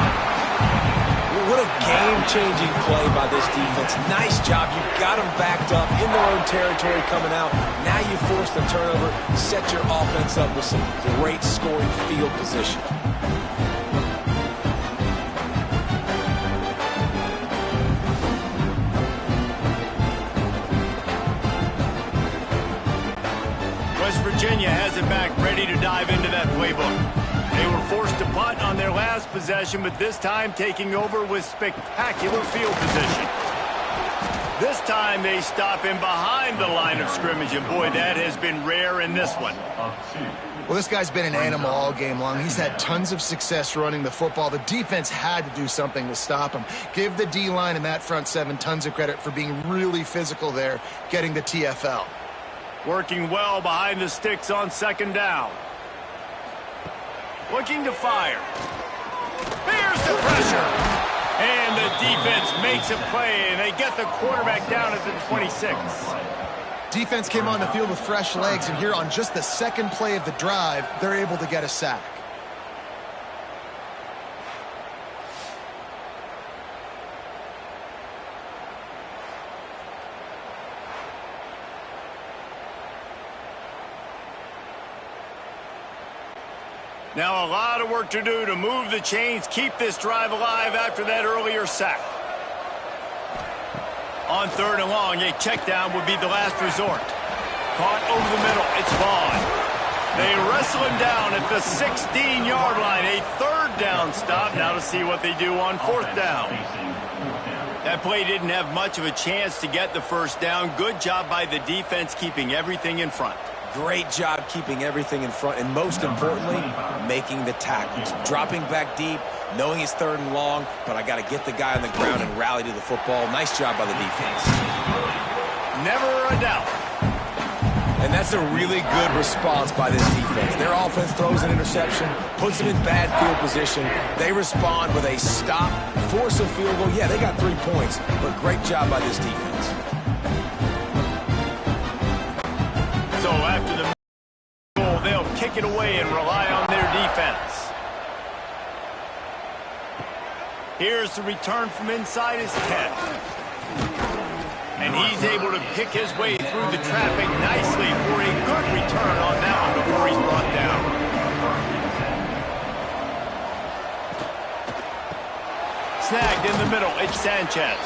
What a game-changing play by this defense. Nice job. You got them backed up in their own territory coming out. Now you force the turnover, set your offense up with some great scoring field position. West Virginia has it back, ready to dive into that playbook. They were forced to punt on their last possession, but this time taking over with spectacular field position. This time they stop him behind the line of scrimmage, and boy, that has been rare in this one. Well, this guy's been an animal all game long. He's had tons of success running the football. The defense had to do something to stop him. Give the D-line and that front 7 tons of credit for being really physical there, getting the TFL. Working well behind the sticks on 2nd down. Looking to fire. Here's the pressure. And the defense makes a play, and they get the quarterback down at the 26. Defense came on the field with fresh legs, and here on just the 2nd play of the drive, they're able to get a sack. Now a lot of work to do to move the chains, keep this drive alive after that earlier sack. On 3rd and long, a check down would be the last resort. Caught over the middle, it's Vaughn. They wrestle him down at the 16-yard line. A 3rd down stop. Now to see what they do on 4th down. That play didn't have much of a chance to get the 1st down. Good job by the defense keeping everything in front. Great job keeping everything in front, and most importantly, making the tackles. Dropping back deep, knowing it's 3rd and long, but I got to get the guy on the ground and rally to the football. Nice job by the defense. Never a doubt. And that's a really good response by this defense. Their offense throws an interception, puts them in bad field position. They respond with a stop, force a field goal. Yeah, they got 3 points, but great job by this defense. So after the goal, they'll kick it away and rely on their defense. Here's the return from inside his 10. And he's able to pick his way through the traffic nicely for a good return on that one before he's brought down. Snagged in the middle, it's Sanchez.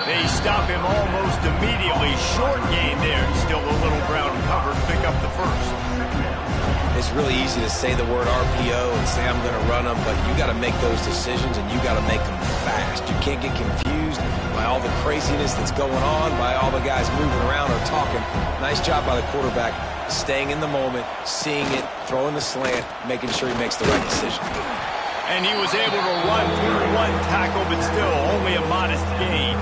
They stop him almost immediately. Short gain there. Still a little ground cover to pick up the 1st. it's really easy to say the word RPO and say I'm going to run them, but you got to make those decisions and you got to make them fast. You can't get confused by all the craziness that's going on, by all the guys moving around or talking. Nice job by the quarterback, staying in the moment, seeing it, throwing the slant, making sure he makes the right decision. And he was able to run through one tackle, but still only a modest gain.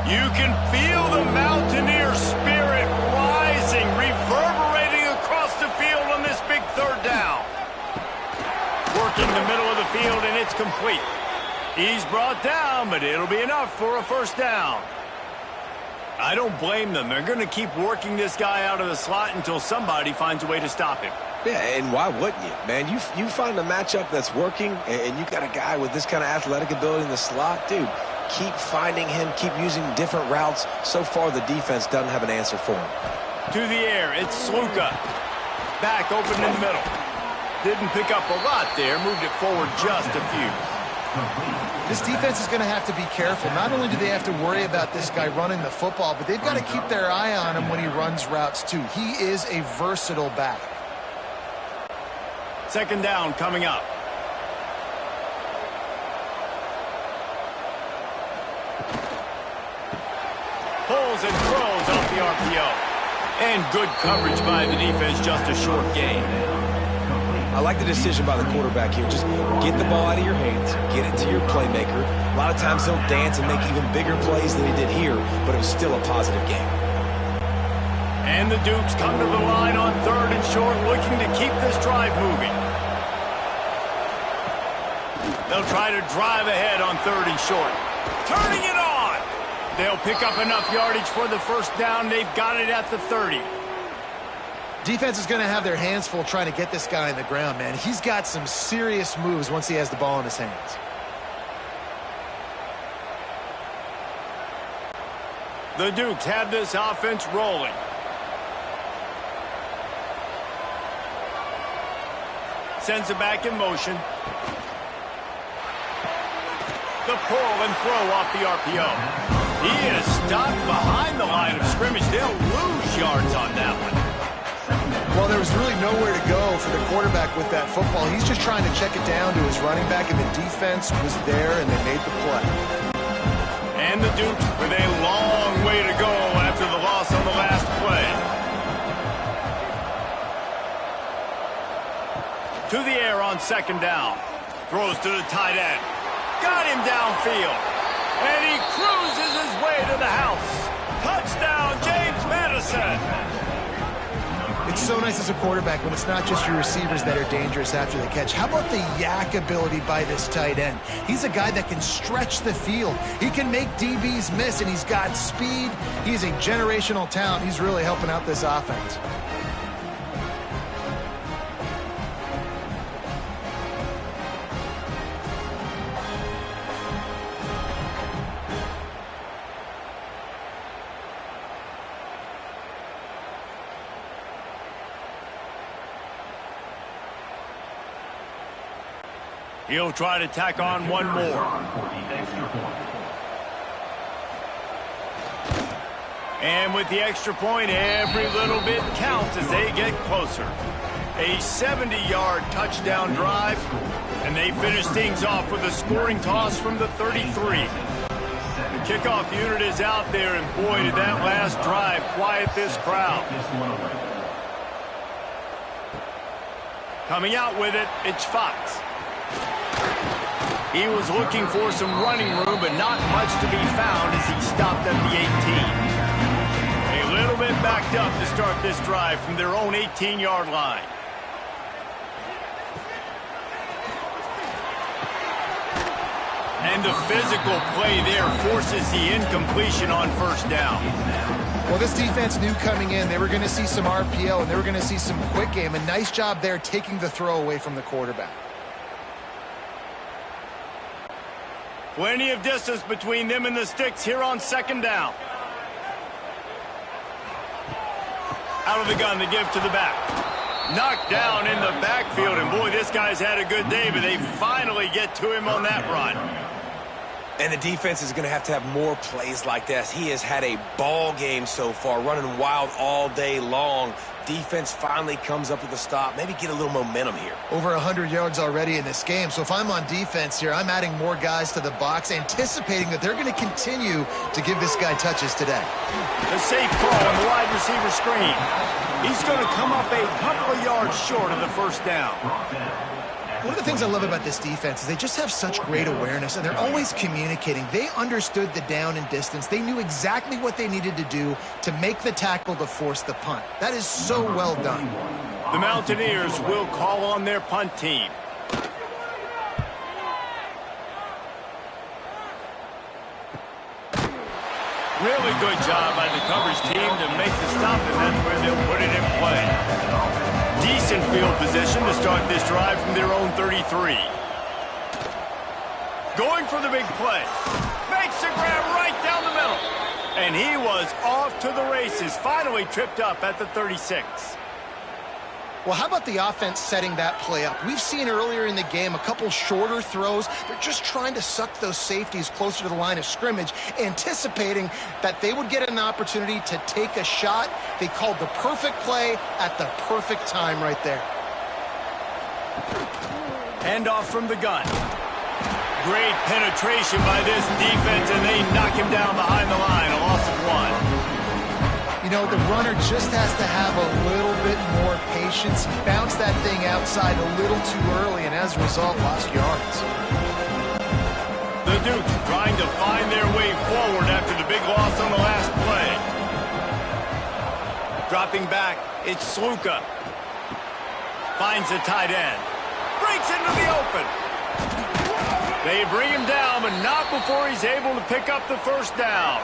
You can feel the Mountaineer spirit rising, reverberating across the field on this big third down. Working the middle of the field, and it's complete. He's brought down, but it'll be enough for a first down. I don't blame them. They're going to keep working this guy out of the slot until somebody finds a way to stop him. Yeah, and why wouldn't you, man? You find a matchup that's working, and you got a guy with this kind of athletic ability in the slot, dude. Keep finding him, keep using different routes. So far, the defense doesn't have an answer for him. To the air, it's Sluka. Back open in the middle. Didn't pick up a lot there, moved it forward just a few. This defense is going to have to be careful. Not only do they have to worry about this guy running the football, but they've got to keep their eye on him when he runs routes too. He is a versatile back. Second down coming up. Pulls and throws off the RPO. And good coverage by the defense, just a short gain. I like the decision by the quarterback here. Just get the ball out of your hands, get it to your playmaker. A lot of times he'll dance and make even bigger plays than he did here, but it was still a positive game. And the Dukes come to the line on third and short, looking to keep this drive moving. They'll try to drive ahead on third and short. Turning it on! They'll pick up enough yardage for the first down. They've got it at the 30. Defense is going to have their hands full trying to get this guy on the ground, man. He's got some serious moves once he has the ball in his hands. The Dukes have this offense rolling. Sends it back in motion. The pull and throw off the RPO. He is stopped behind the line of scrimmage. They'll lose yards on that one. Well, there was really nowhere to go for the quarterback with that football. He's just trying to check it down to his running back, and the defense was there, and they made the play. And the Dukes with a long way to go after the loss on the last play. To the air on second down. Throws to the tight end. Got him downfield. And he cruises his way to the house. Touchdown, James Madison. It's so nice as a quarterback when it's not just your receivers that are dangerous after the catch. How about the yak ability by this tight end? He's a guy that can stretch the field. He can make DBs miss, and he's got speed. He's a generational talent. He's really helping out this offense. He'll try to tack on one more. And with the extra point, every little bit counts as they get closer. A 70-yard touchdown drive, and they finish things off with a scoring toss from the 33. The kickoff unit is out there, and boy, did that last drive quiet this crowd. Coming out with it, it's Fox. He was looking for some running room, but not much to be found as he stopped at the 18. A little bit backed up to start this drive from their own 18-yard line. And the physical play there forces the incompletion on first down. Well, this defense knew coming in they were going to see some RPO and they were going to see some quick game. A nice job there taking the throw away from the quarterback. Plenty of distance between them and the sticks here on second down. Out of the gun to give to the back. Knocked down in the backfield, and boy, this guy's had a good day, but they finally get to him on that run. And the defense is going to have more plays like this. He has had a ball game so far, running wild all day long. Defense finally comes up with a stop. Maybe get a little momentum here. Over 100 yards already in this game. So if I'm on defense here, I'm adding more guys to the box, anticipating that they're going to continue to give this guy touches today. The safe call on the wide receiver screen. He's going to come up a couple of yards short of the first down. One of the things I love about this defense is they just have such great awareness, and they're always communicating. They understood the down and distance. They knew exactly what they needed to do to make the tackle to force the punt. That is so well done. The Mountaineers will call on their punt team. Really good job by the coverage team to make the stop, and that's where they'll put it in play. Decent field position to start this drive from their own 33. Going for the big play. Makes the grab right down the middle. And he was off to the races, finally tripped up at the 36. Well, how about the offense setting that play up? We've seen earlier in the game a couple shorter throws. They're just trying to suck those safeties closer to the line of scrimmage, anticipating that they would get an opportunity to take a shot. They called the perfect play at the perfect time right there. Handoff from the gun. Great penetration by this defense, and they knock him down behind the line. A loss of 1. You know, the runner just has to have a little bit more patience. He bounced that thing outside a little too early, and as a result, lost yards. The Dukes trying to find their way forward after the big loss on the last play. Dropping back, it's Sluka. Finds the tight end. Breaks into the open. They bring him down, but not before he's able to pick up the first down.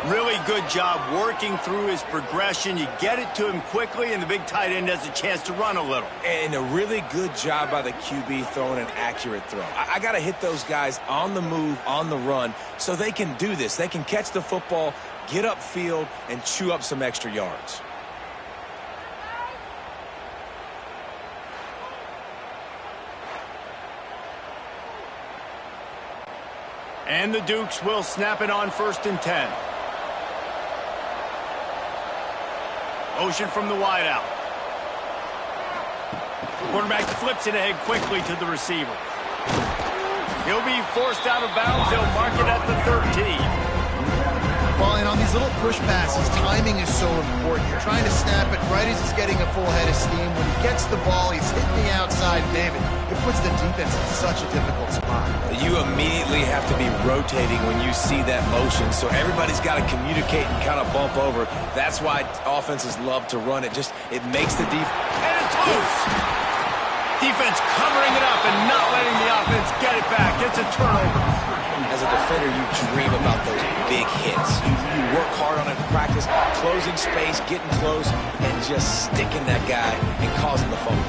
Really good job working through his progression. You get it to him quickly, and the big tight end has a chance to run a little. And a really good job by the QB throwing an accurate throw. I got to hit those guys on the move, on the run, so they can do this. They can catch the football, get upfield, and chew up some extra yards. And the Dukes will snap it on 1st and 10. Motion from the wideout. Quarterback flips it ahead quickly to the receiver. He'll be forced out of bounds. They'll mark it at the 13. Well, and on these little push passes, timing is so important. You're trying to snap it right as he's getting a full head of steam. When he gets the ball, he's hitting the outside. David, it puts the defense in such a difficult spot. You immediately have to be rotating when you see that motion, so everybody's got to communicate and kind of bump over. That's why offenses love to run it. It makes the defense. And it's loose. Defense covering it up and not letting the offense get it back. It's a turnover. As a defender, you dream about those big hits. You work hard on it in practice, closing space, getting close, and just sticking that guy and causing the fumble.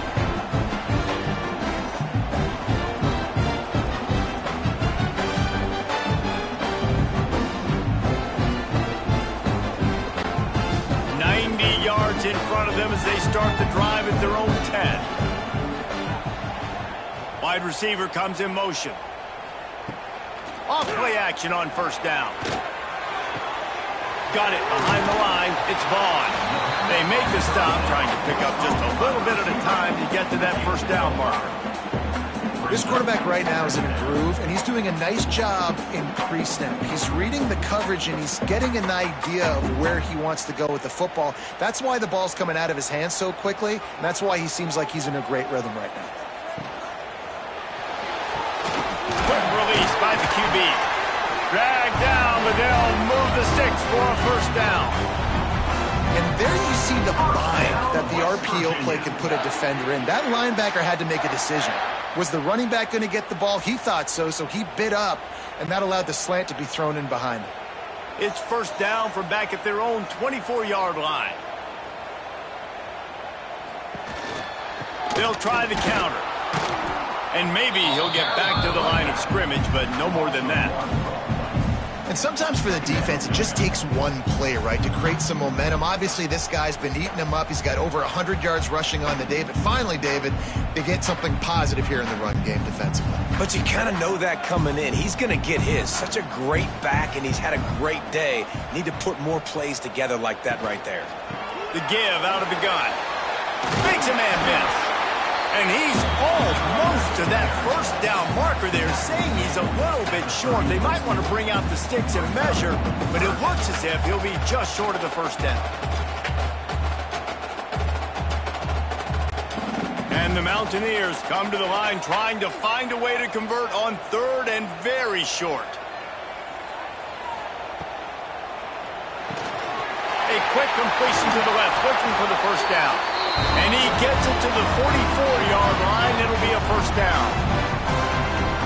In front of them as they start the drive at their own 10. Wide receiver comes in motion. Off play action on 1st down. Got it behind the line. It's Vaughn. They make the stop, trying to pick up just a little bit at a time to get to that 1st down marker. This quarterback right now is in a groove, and he's doing a nice job in pre-snap. He's reading the coverage, and he's getting an idea of where he wants to go with the football. That's why the ball's coming out of his hands so quickly, and that's why he seems like he's in a great rhythm right now. Quick release by the QB. Dragged down, but they'll move the sticks for a 1st down. And there you see the bind that the RPO play can put a defender in. That linebacker had to make a decision. Was the running back going to get the ball? He thought so, so he bid up, and that allowed the slant to be thrown in behind him. It's 1st down from back at their own 24-yard line. They'll try the counter. And maybe he'll get back to the line of scrimmage, but no more than that. And sometimes for the defense, it just takes one play, right, to create some momentum. Obviously, this guy's been eating him up. He's got over 100 yards rushing on the day. But finally, David, they get something positive here in the run game defensively. But you kind of know that coming in. He's going to get his. Such a great back, and he's had a great day. Need to put more plays together like that right there. The give out of the gun. Makes a man miss. And he's almost to that first down marker there, saying he's a little bit short. They might want to bring out the sticks and measure, but it looks as if he'll be just short of the first down. And the Mountaineers come to the line trying to find a way to convert on third and very short. A quick completion to the left, looking for the first down. And he gets it to the 44-yard line. It'll be a first down.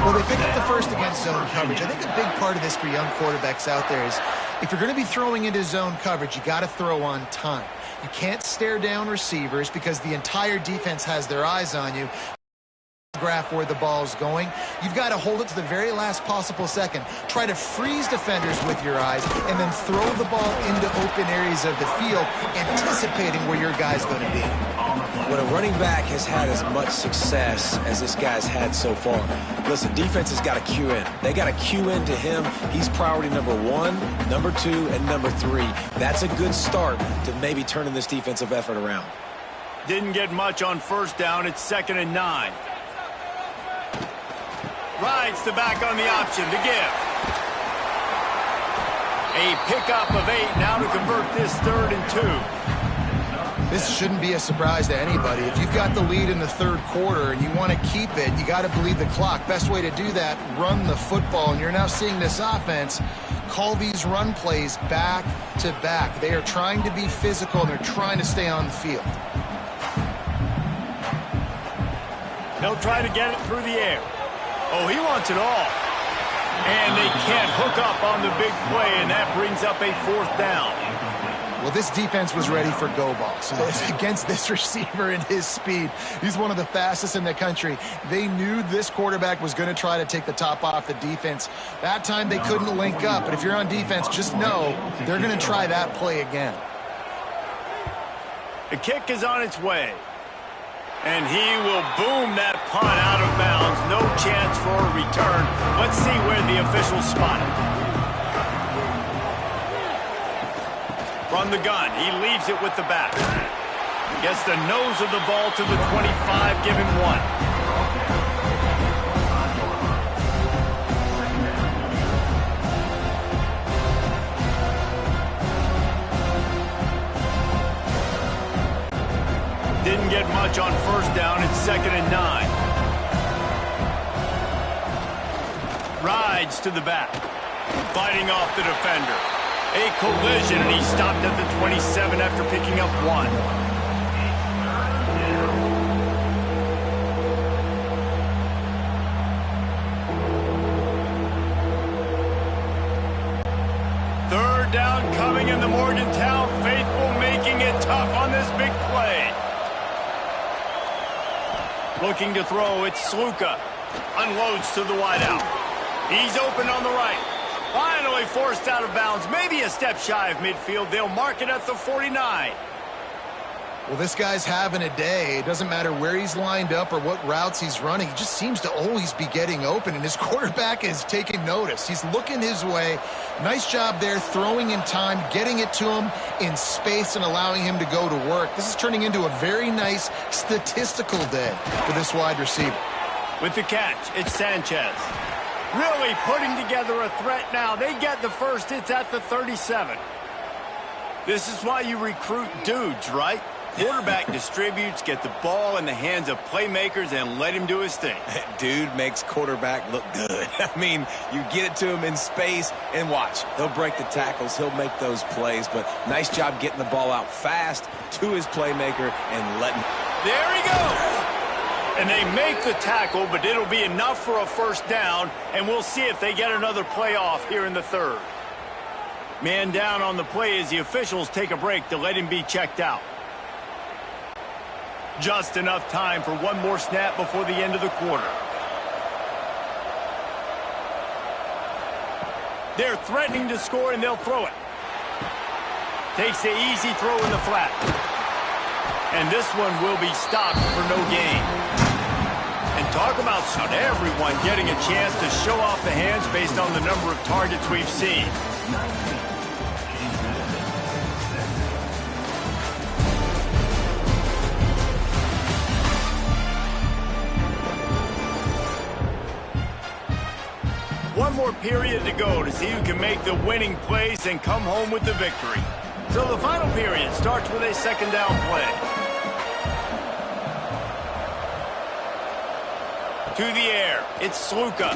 Well, they pick up the first against zone coverage. I think a big part of this for young quarterbacks out there is if you're going to be throwing into zone coverage, you got to throw on time. You can't stare down receivers because the entire defense has their eyes on you. Graph where the ball's going. You've got to hold it to the very last possible second. Try to freeze defenders with your eyes and then throw the ball into open areas of the field, anticipating where your guy's going to be. When a running back has had as much success as this guy's had so far, listen, defense has got to cue in. They got to cue in to him. He's priority number 1, number 2, and number 3. That's a good start to maybe turning this defensive effort around. Didn't get much on first down. It's 2nd and 9. Rides the back on the option to give. A pickup of 8 now to convert this 3rd and 2. This shouldn't be a surprise to anybody. If you've got the lead in the third quarter and you want to keep it, you got to bleed the clock. Best way to do that, run the football. And you're now seeing this offense call these run plays back to back. They are trying to be physical and they're trying to stay on the field. They'll try to get it through the air. Oh, he wants it all. And they can't hook up on the big play, and that brings up a 4th down. Well, this defense was ready for go balls. So against this receiver and his speed, he's one of the fastest in the country. They knew this quarterback was going to try to take the top off the defense. That time they couldn't link up, but if you're on defense, just know they're going to try that play again. The kick is on its way. And he will boom that punt out of bounds. No chance for a return. Let's see where the officials spot it. From the gun, he leaves it with the back. Gets the nose of the ball to the 25, give him 1. Didn't get much on first down. It's 2nd and 9. Rides to the back. Fighting off the defender. A collision, and he stopped at the 27 after picking up 1. Third down coming in the Morgantown faithful, making it tough on this big play. Looking to throw, it's Sluka. Unloads to the wideout. He's open on the right. Finally forced out of bounds. Maybe a step shy of midfield. They'll mark it at the 49. Well, this guy's having a day. It doesn't matter where he's lined up or what routes he's running. He just seems to always be getting open, and his quarterback is taking notice. He's looking his way. Nice job there, throwing in time, getting it to him in space and allowing him to go to work. This is turning into a very nice statistical day for this wide receiver. With the catch, it's Sanchez. Really putting together a threat now. They get the first. It's at the 37. This is why you recruit dudes, right? Quarterback distributes, get the ball in the hands of playmakers, and let him do his thing. Dude makes quarterback look good. I mean, you get it to him in space, and watch. He'll break the tackles. He'll make those plays, but nice job getting the ball out fast to his playmaker and letting... There he goes! And they make the tackle, but it'll be enough for a first down, and we'll see if they get another play off here in the third. Man down on the play as the officials take a break to let him be checked out. Just enough time for one more snap before the end of the quarter. They're threatening to score, and they'll throw it. Takes the easy throw in the flat. And this one will be stopped for no gain. And talk about everyone getting a chance to show off the hands based on the number of targets we've seen. One more period to go to see who can make the winning plays and come home with the victory. So the final period starts with a second down play. To the air, it's Sluka.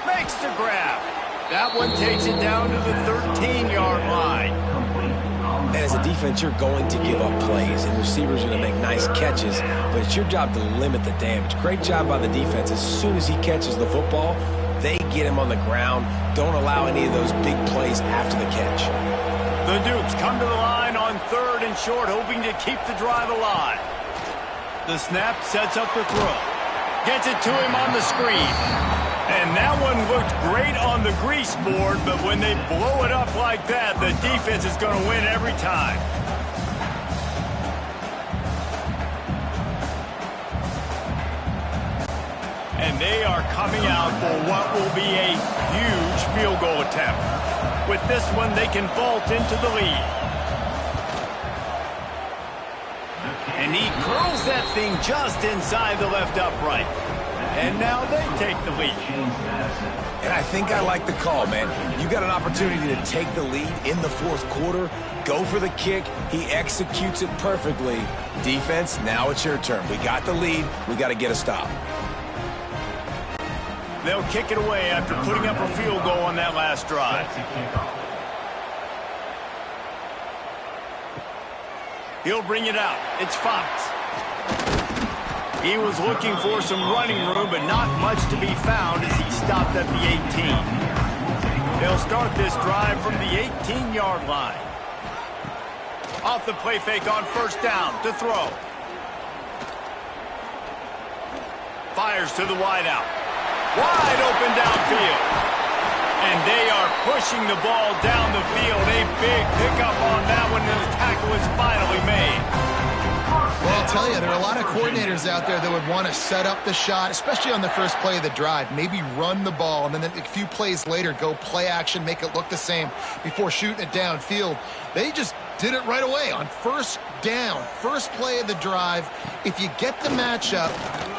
Makes the grab. That one takes it down to the 13-yard line. And as a defense, you're going to give up plays, and receivers are going to make nice catches, but it's your job to limit the damage. Great job by the defense. As soon as he catches the football, they get him on the ground. Don't allow any of those big plays after the catch. The Dukes come to the line on 3rd and short, hoping to keep the drive alive. The snap sets up the throw. Gets it to him on the screen. And that one looked great on the grease board, but when they blow it up like that, the defense is going to win every time. And they are coming out for what will be a huge field goal attempt. With this one, they can vault into the lead. And he curls that thing just inside the left upright. And now they take the lead. And I think I like the call, man. You got an opportunity to take the lead in the 4th quarter. Go for the kick. He executes it perfectly. Defense, now it's your turn. We got the lead. We got to get a stop. They'll kick it away after putting up a field goal on that last drive. He'll bring it out. It's Fox. He was looking for some running room, but not much to be found as he stopped at the 18. They'll start this drive from the 18-yard line. Off the play fake on 1st down to throw. Fires to the wideout. Wide open downfield. And they are pushing the ball down the field. A big pickup on that one, and the tackle is finally made. Well, I'll tell you, there are a lot of coordinators out there that would want to set up the shot, especially on the first play of the drive. Maybe run the ball, and then a few plays later, go play action, make it look the same before shooting it downfield. They just did it right away on 1st down, first play of the drive. If you get the matchup,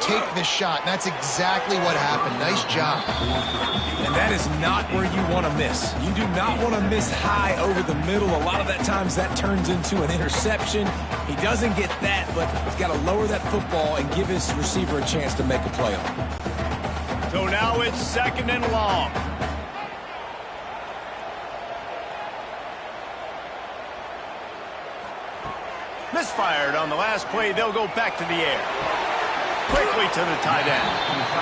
take the shot. And that's exactly what happened. Nice job. And that is not where you want to miss. You do not want to miss high over the middle. A lot of that times that turns into an interception. He doesn't get that, but he's got to lower that football and give his receiver a chance to make a play on it. So now it's 2nd and long. Misfired on the last play. They'll go back to the air. Quickly to the tight end.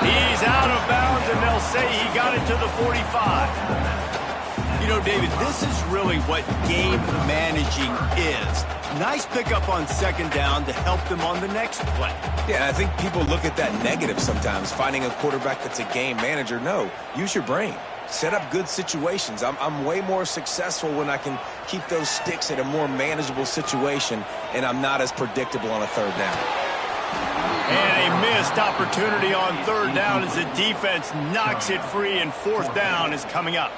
He's out of bounds, and they'll say he got it to the 45. You know, David, this is really what game managing is. Nice pickup on 2nd down to help them on the next play. Yeah, I think people look at that negative sometimes, finding a quarterback that's a game manager. No, use your brain. Set up good situations. I'm way more successful when I can keep those sticks at a more manageable situation, and I'm not as predictable on a 3rd down. And a missed opportunity on 3rd down as the defense knocks it free, and 4th down is coming up.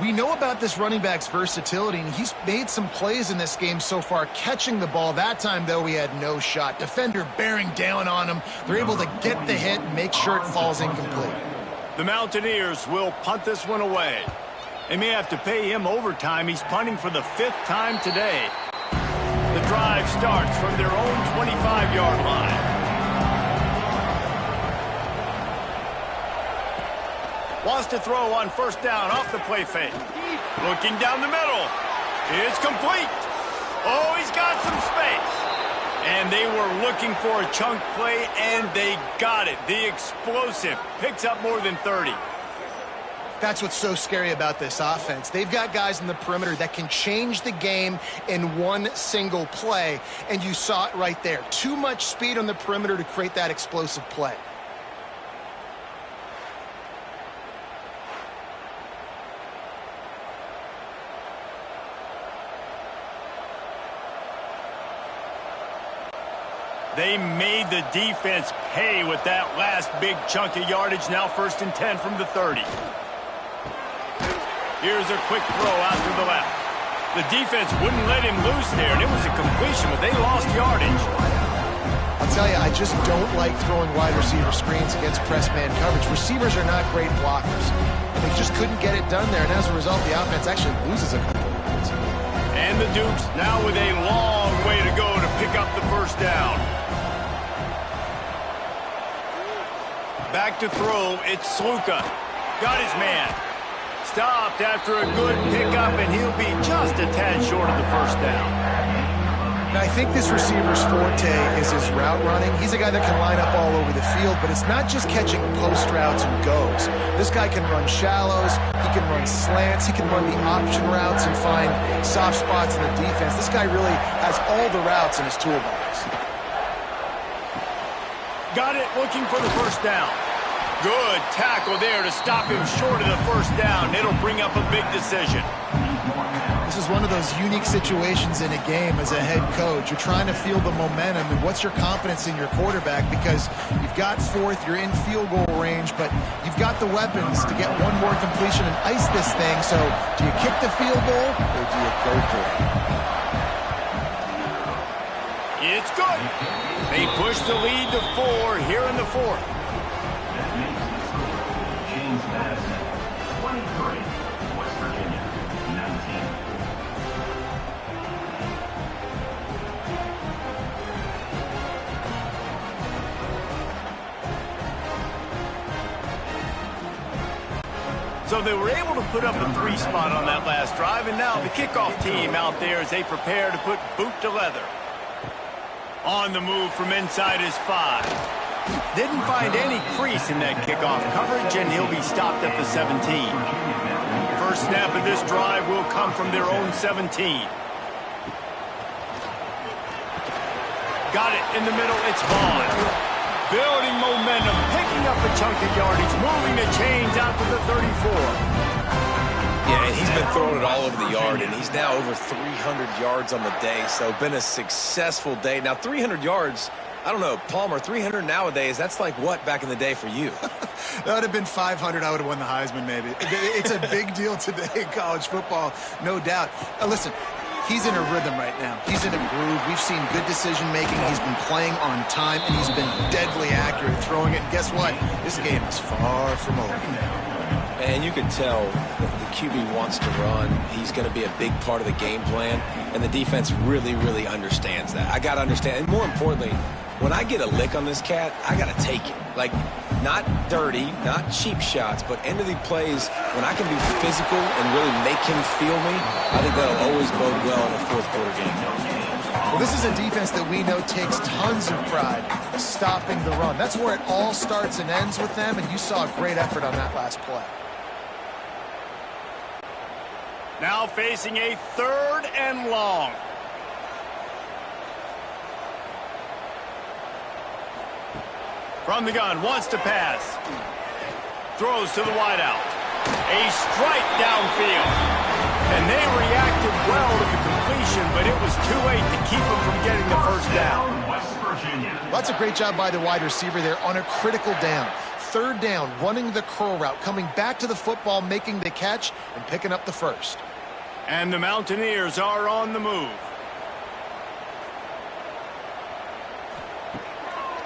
We know about this running back's versatility, and he's made some plays in this game so far, catching the ball. That time, though, he had no shot. Defender bearing down on him. They're able to get the hit and make sure it falls incomplete. The Mountaineers will punt this one away. They may have to pay him overtime. He's punting for the 5th time today. The drive starts from their own 25-yard line. Wants to throw on 1st down off the play fake. Looking down the middle. It's complete. Oh, he's got some space. And they were looking for a chunk play, and they got it. The explosive picks up more than 30. That's what's so scary about this offense. They've got guys in the perimeter that can change the game in one single play, and you saw it right there. Too much speed on the perimeter to create that explosive play. They made the defense pay with that last big chunk of yardage. Now 1st and 10 from the 30. Here's a quick throw out to the left. The defense wouldn't let him loose there, and it was a completion, but they lost yardage. I'll tell you, I just don't like throwing wide receiver screens against press man coverage. Receivers are not great blockers. And they just couldn't get it done there, and as a result, the offense actually loses a couple of yards. And the Dukes now with a long way to go to pick up the 1st down. Back to throw, it's Sluka. Got his man. Stopped after a good pickup, and he'll be just a tad short of the 1st down. Now, I think this receiver's forte is his route running. He's a guy that can line up all over the field, but it's not just catching post routes and goes. This guy can run shallows, he can run slants, he can run the option routes and find soft spots in the defense. This guy really has all the routes in his toolbox. Got it, looking for the 1st down. Good tackle there to stop him short of the 1st down. It'll bring up a big decision. This is one of those unique situations in a game as a head coach. You're trying to feel the momentum, and what's your confidence in your quarterback? Because you've got 4th, you're in field goal range, but you've got the weapons to get one more completion and ice this thing. So do you kick the field goal or do you go for it? It's good. They push the lead to 4 here in the 4th. James Madison, 23, West Virginia, 19. So they were able to put up a 3 spot on that last drive, and now the kickoff team out there as they prepare to put boot to leather. On the move from inside his 5. Didn't find any crease in that kickoff coverage, and he'll be stopped at the 17. First snap of this drive will come from their own 17. Got it in the middle, it's Vaughn. Building momentum, picking up a chunk of yardage, moving the chains out to the 34. Yeah, and he's been throwing it all over the yard, and he's now over 300 yards on the day, so been a successful day. Now, 300 yards, I don't know, Palmer, 300 nowadays, that's like what back in the day for you? That would have been 500. I would have won the Heisman, maybe. It's a big deal today in college football, no doubt. Listen, he's in a rhythm right now. He's in a groove. We've seen good decision-making. He's been playing on time, and he's been deadly accurate throwing it. And guess what? This game is far from over. And you can tell the QB wants to run. He's going to be a big part of the game plan, and the defense really, really understands that. I got to understand, and more importantly, when I get a lick on this cat, I got to take it. Like, not dirty, not cheap shots, but end of the plays, when I can be physical and really make him feel me, I think that'll always bode well in a 4th quarter game. Well, this is a defense that we know takes tons of pride stopping the run. That's where it all starts and ends with them, and you saw a great effort on that last play. Now facing a 3rd and long. From the gun, wants to pass. Throws to the wideout. A strike downfield. And they reacted well to the completion, but it was too late to keep them from getting the 1st down. West Virginia. Well, that's a great job by the wide receiver there on a critical down. 3rd down, running the curl route, coming back to the football, making the catch, and picking up the 1st. And the Mountaineers are on the move.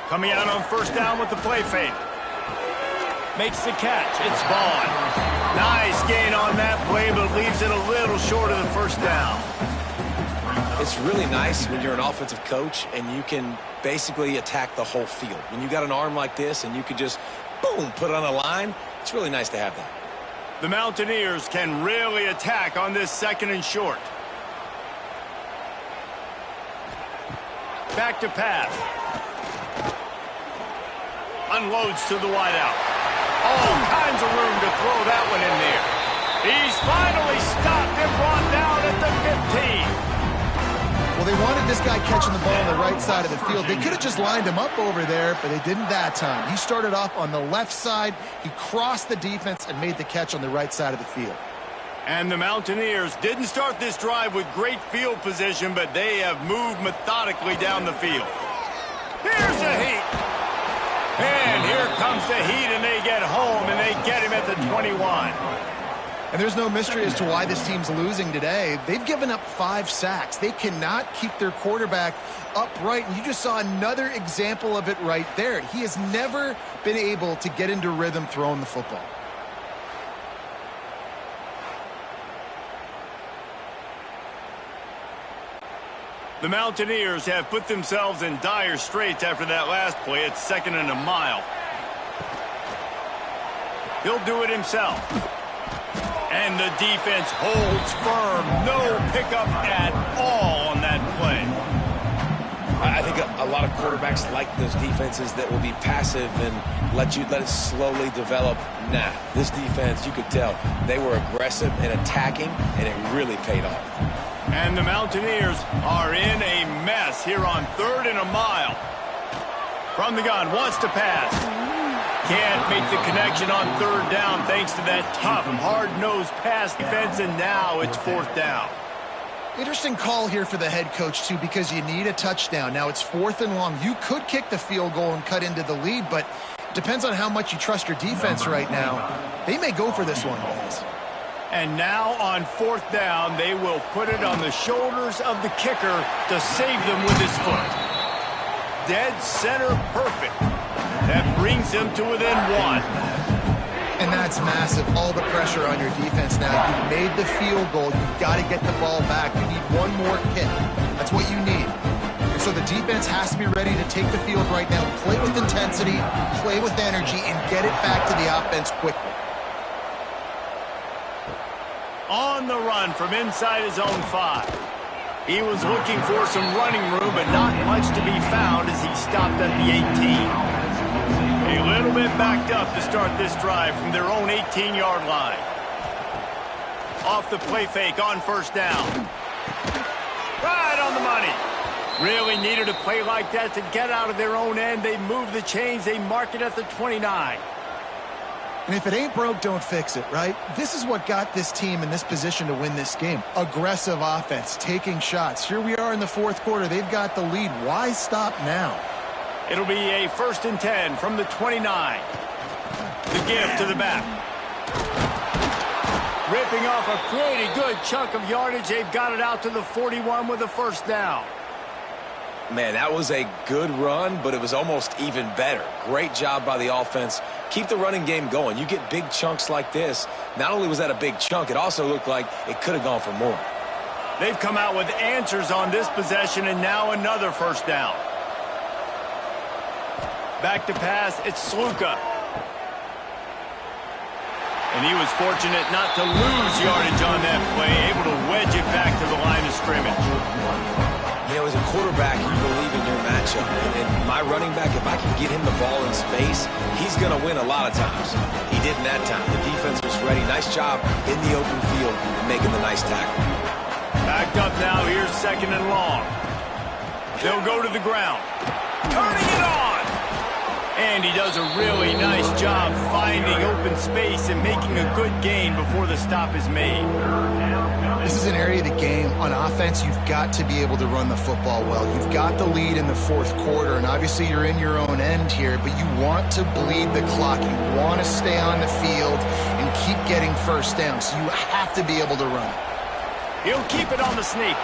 Coming out on 1st down with the play fake. Makes the catch. It's Vaughn. Nice gain on that play, but leaves it a little short of the 1st down. It's really nice when you're an offensive coach and you can basically attack the whole field. When you got an arm like this and you could just, boom, put it on a line, it's really nice to have that. The Mountaineers can really attack on this 2nd and short. Back to pass. Unloads to the wideout. All kinds of room to throw that one in there. He's finally stopped and brought down at the 15. Well, they wanted this guy catching the ball on the right side of the field. They could have just lined him up over there, but they didn't that time. He started off on the left side. He crossed the defense and made the catch on the right side of the field. And the Mountaineers didn't start this drive with great field position, but they have moved methodically down the field. Here's the heat. And here comes the heat, and they get home, and they get him at the 21. And there's no mystery as to why this team's losing today. They've given up 5 sacks. They cannot keep their quarterback upright, and you just saw another example of it right there. He has never been able to get into rhythm throwing the football. The Mountaineers have put themselves in dire straits after that last play. It's 2nd and a mile. He'll do it himself. And the defense holds firm. No pickup at all on that play. I think a lot of quarterbacks like those defenses that will be passive and let it slowly develop. Nah, this defense, you could tell, they were aggressive and attacking, and it really paid off. And the Mountaineers are in a mess here on 3rd and a mile. From the gun, wants to pass. Can't make the connection on 3rd down thanks to that tough, hard-nosed pass defense, and now it's 4th down. Interesting call here for the head coach, too, because you need a touchdown. Now it's 4th and long. You could kick the field goal and cut into the lead, but it depends on how much you trust your defense right now. They may go for this one, guys. And now on 4th down, they will put it on the shoulders of the kicker to save them with his foot. Dead center perfect. That brings them to within 1. And that's massive. All the pressure on your defense now. You've made the field goal. You've got to get the ball back. You need one more kick. That's what you need. And so the defense has to be ready to take the field right now, play with intensity, play with energy, and get it back to the offense quickly. On the run from inside his own 5. He was looking for some running room, but not much to be found as he stopped at the 18. A little bit backed up to start this drive from their own 18-yard line. Off the play fake on 1st down. Right on the money. Really needed a play like that to get out of their own end. They move the chains. They mark it at the 29. And if it ain't broke, don't fix it, right? This is what got this team in this position to win this game. Aggressive offense, taking shots. Here we are in the 4th quarter. They've got the lead. Why stop now? It'll be a 1st and 10 from the 29. The give to the back. Ripping off a pretty good chunk of yardage. They've got it out to the 41 with a 1st down. Man, that was a good run, but it was almost even better. Great job by the offense. Keep the running game going. You get big chunks like this. Not only was that a big chunk, it also looked like it could have gone for more. They've come out with answers on this possession, and now another 1st down. Back to pass, it's Sluka. And he was fortunate not to lose yardage on that play, able to wedge it back to the line of scrimmage. You know, as a quarterback, you believe in your matchup. And my running back, if I can get him the ball in space, he's going to win a lot of times. He did in that time. The defense was ready. Nice job in the open field and making the nice tackle. Backed up now, here's 2nd and long. They'll go to the ground. Turning it on! And he does a really nice job finding open space and making a good gain before the stop is made. This is an area of the game. On offense, you've got to be able to run the football well. You've got the lead in the 4th quarter, and obviously you're in your own end here, but you want to bleed the clock. You want to stay on the field and keep getting 1st down, so you have to be able to run it. He'll keep it on the sneak.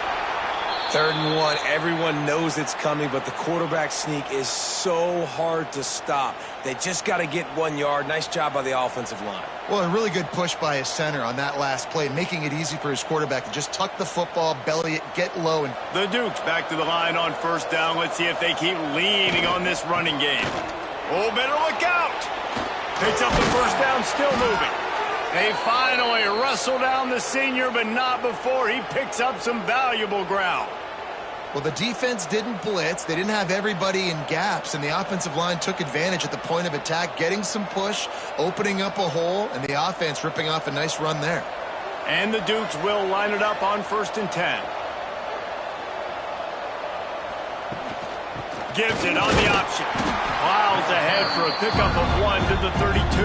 3rd and 1, everyone knows it's coming, but the quarterback sneak is so hard to stop. They just got to get 1 yard. Nice job by the offensive line. Well, a really good push by his center on that last play, making it easy for his quarterback to just tuck the football, belly it, get low. And the Dukes back to the line on 1st down. Let's see if they keep leaning on this running game. Oh, better look out. Picks up the 1st down, still moving. They finally wrestle down the senior, but not before he picks up some valuable ground. Well, the defense didn't blitz. They didn't have everybody in gaps, and the offensive line took advantage at the point of attack, getting some push, opening up a hole, and the offense ripping off a nice run there. And the Dukes will line it up on 1st and 10. Gives it on the option. Plows ahead for a pickup of 1 to the 32.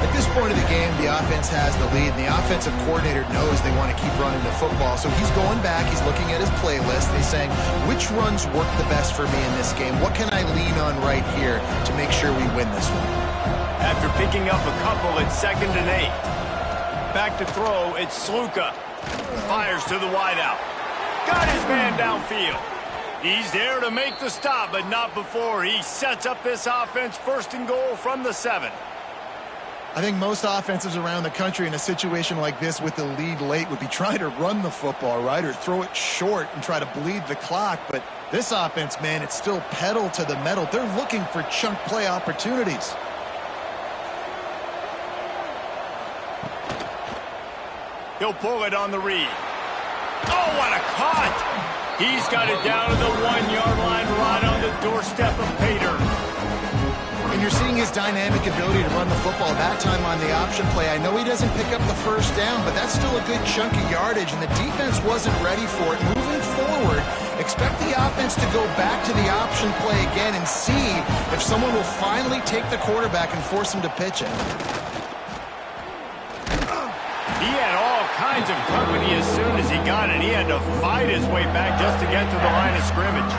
At this point of the game, the offense has the lead, and the offensive coordinator knows they want to keep running the football. So he's going back, he's looking at his playlist, and he's saying, which runs work the best for me in this game? What can I lean on right here to make sure we win this one? After picking up a couple, it's 2nd and 8. Back to throw, it's Sluka. Fires to the wideout. Got his man downfield. He's there to make the stop, but not before he sets up this offense 1st and goal from the 7. I think most offenses around the country in a situation like this with the lead late would be trying to run the football, right, or throw it short and try to bleed the clock. But this offense, man, it's still pedal to the metal. They're looking for chunk play opportunities. He'll pull it on the read. Oh, what a cut! He's got it down to the 1-yard line right on the doorstep of Pater. And you're seeing his dynamic ability to run the football, that time on the option play. I know he doesn't pick up the 1st down, but that's still a good chunk of yardage, and the defense wasn't ready for it. Moving forward, expect the offense to go back to the option play again and see if someone will finally take the quarterback and force him to pitch it. He had all kinds of company as soon as he got it. He had to fight his way back just to get to the line of scrimmage.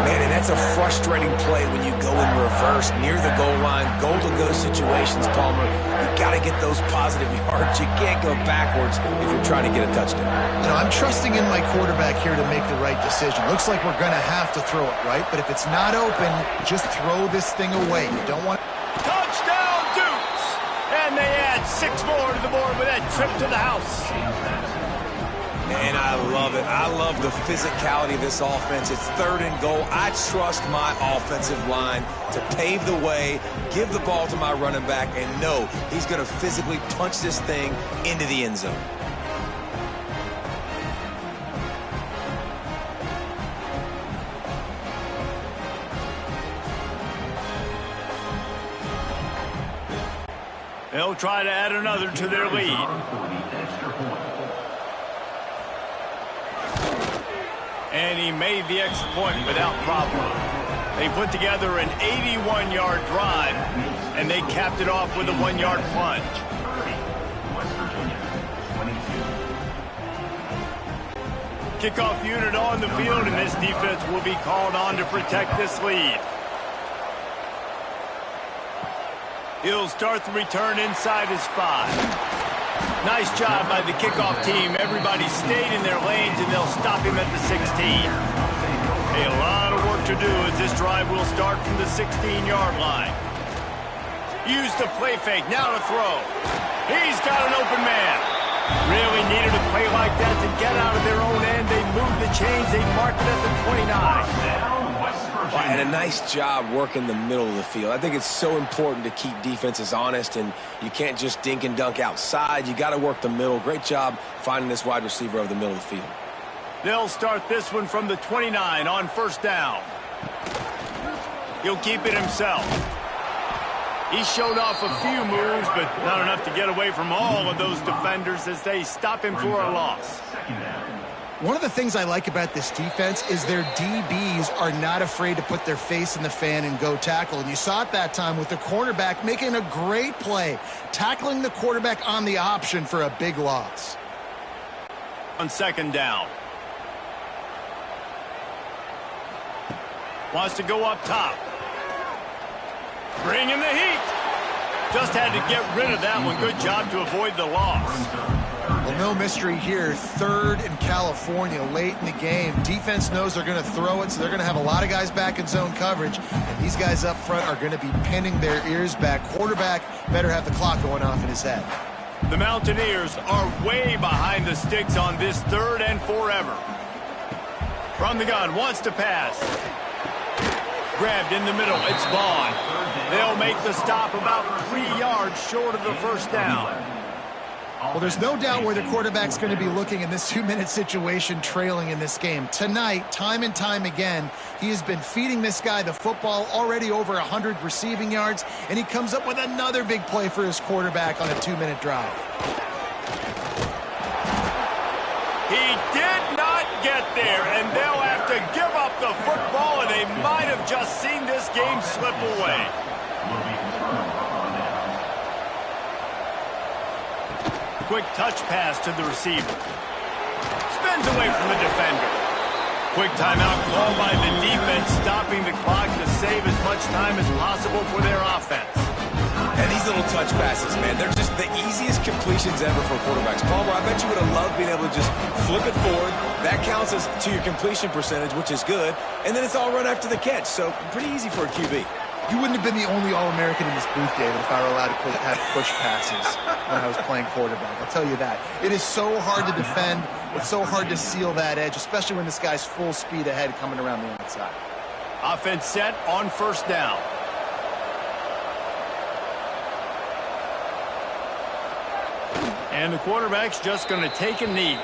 Man, and that's a frustrating play when you go in reverse near the goal line, goal-to-go situations, Palmer. You got to get those positive yards. You can't go backwards if you're trying to get a touchdown. You know, I'm trusting in my quarterback here to make the right decision. Looks like we're going to have to throw it, right? But if it's not open, just throw this thing away. You don't want... Touchdown, Dukes! And they add 6 more to the board with that trip to the house. And I love it. I love the physicality of this offense. It's 3rd and goal. I trust my offensive line to pave the way, give the ball to my running back, and know he's going to physically punch this thing into the end zone. They'll try to add another to their lead. And he made the extra point without problem. They put together an 81-yard drive, and they capped it off with a 1-yard plunge. Kickoff unit on the field, and this defense will be called on to protect this lead. He'll start the return inside his 5. Nice job by the kickoff team. Everybody stayed in their lanes, and they'll stop him at the 16. A lot of work to do as this drive will start from the 16-yard line. Use the play fake. Now to throw. He's got an open man. Really needed a play like that to get out of their own end. They moved the chains. They marked it at the 29. Well, and a nice job working the middle of the field. I think it's so important to keep defenses honest, and you can't just dink and dunk outside. You got to work the middle. Great job finding this wide receiver over the middle of the field. They'll start this one from the 29 on 1st down. He'll keep it himself. He showed off a few moves, but not enough to get away from all of those defenders as they stop him for a loss. One of the things I like about this defense is their DBs are not afraid to put their face in the fan and go tackle. And you saw it that time with the cornerback making a great play, tackling the quarterback on the option for a big loss. On 2nd down. Wants to go up top. Bringing the heat. Just had to get rid of that one. Good job to avoid the loss. Well, no mystery here. 3rd in California late in the game. Defense knows they're going to throw it, so they're going to have a lot of guys back in zone coverage. And these guys up front are going to be pinning their ears back. Quarterback better have the clock going off in his head. The Mountaineers are way behind the sticks on this 3rd and forever. From the gun, wants to pass. Grabbed in the middle, it's Vaughn. They'll make the stop about 3 yards short of the 1st down. Well, there's no doubt where the quarterback's going to be looking in this 2-minute situation trailing in this game. Tonight, time and time again, he has been feeding this guy the football, already over 100 receiving yards, and he comes up with another big play for his quarterback on a 2-minute drive. He did not get there, and they'll have to give up the football, and they might have just seen this game slip away. quick touch pass to the receiver. Spins away from the defender. Quick timeout called by the defense, stopping the clock to save as much time as possible for their offense. And these little touch passes, man, they're just the easiest completions ever for quarterbacks. Palmer, I bet you would have loved being able to just flip it forward. That counts as to your completion percentage, which is good. And then it's all run after the catch. So pretty easy for a QB. You wouldn't have been the only All-American in this booth, David, if I were allowed to have push passes when I was playing quarterback. I'll tell you that. It is so hard to defend. It's so hard to seal that edge, especially when this guy's full speed ahead coming around the outside. Offense set on first down. And the quarterback's just going to take a knee.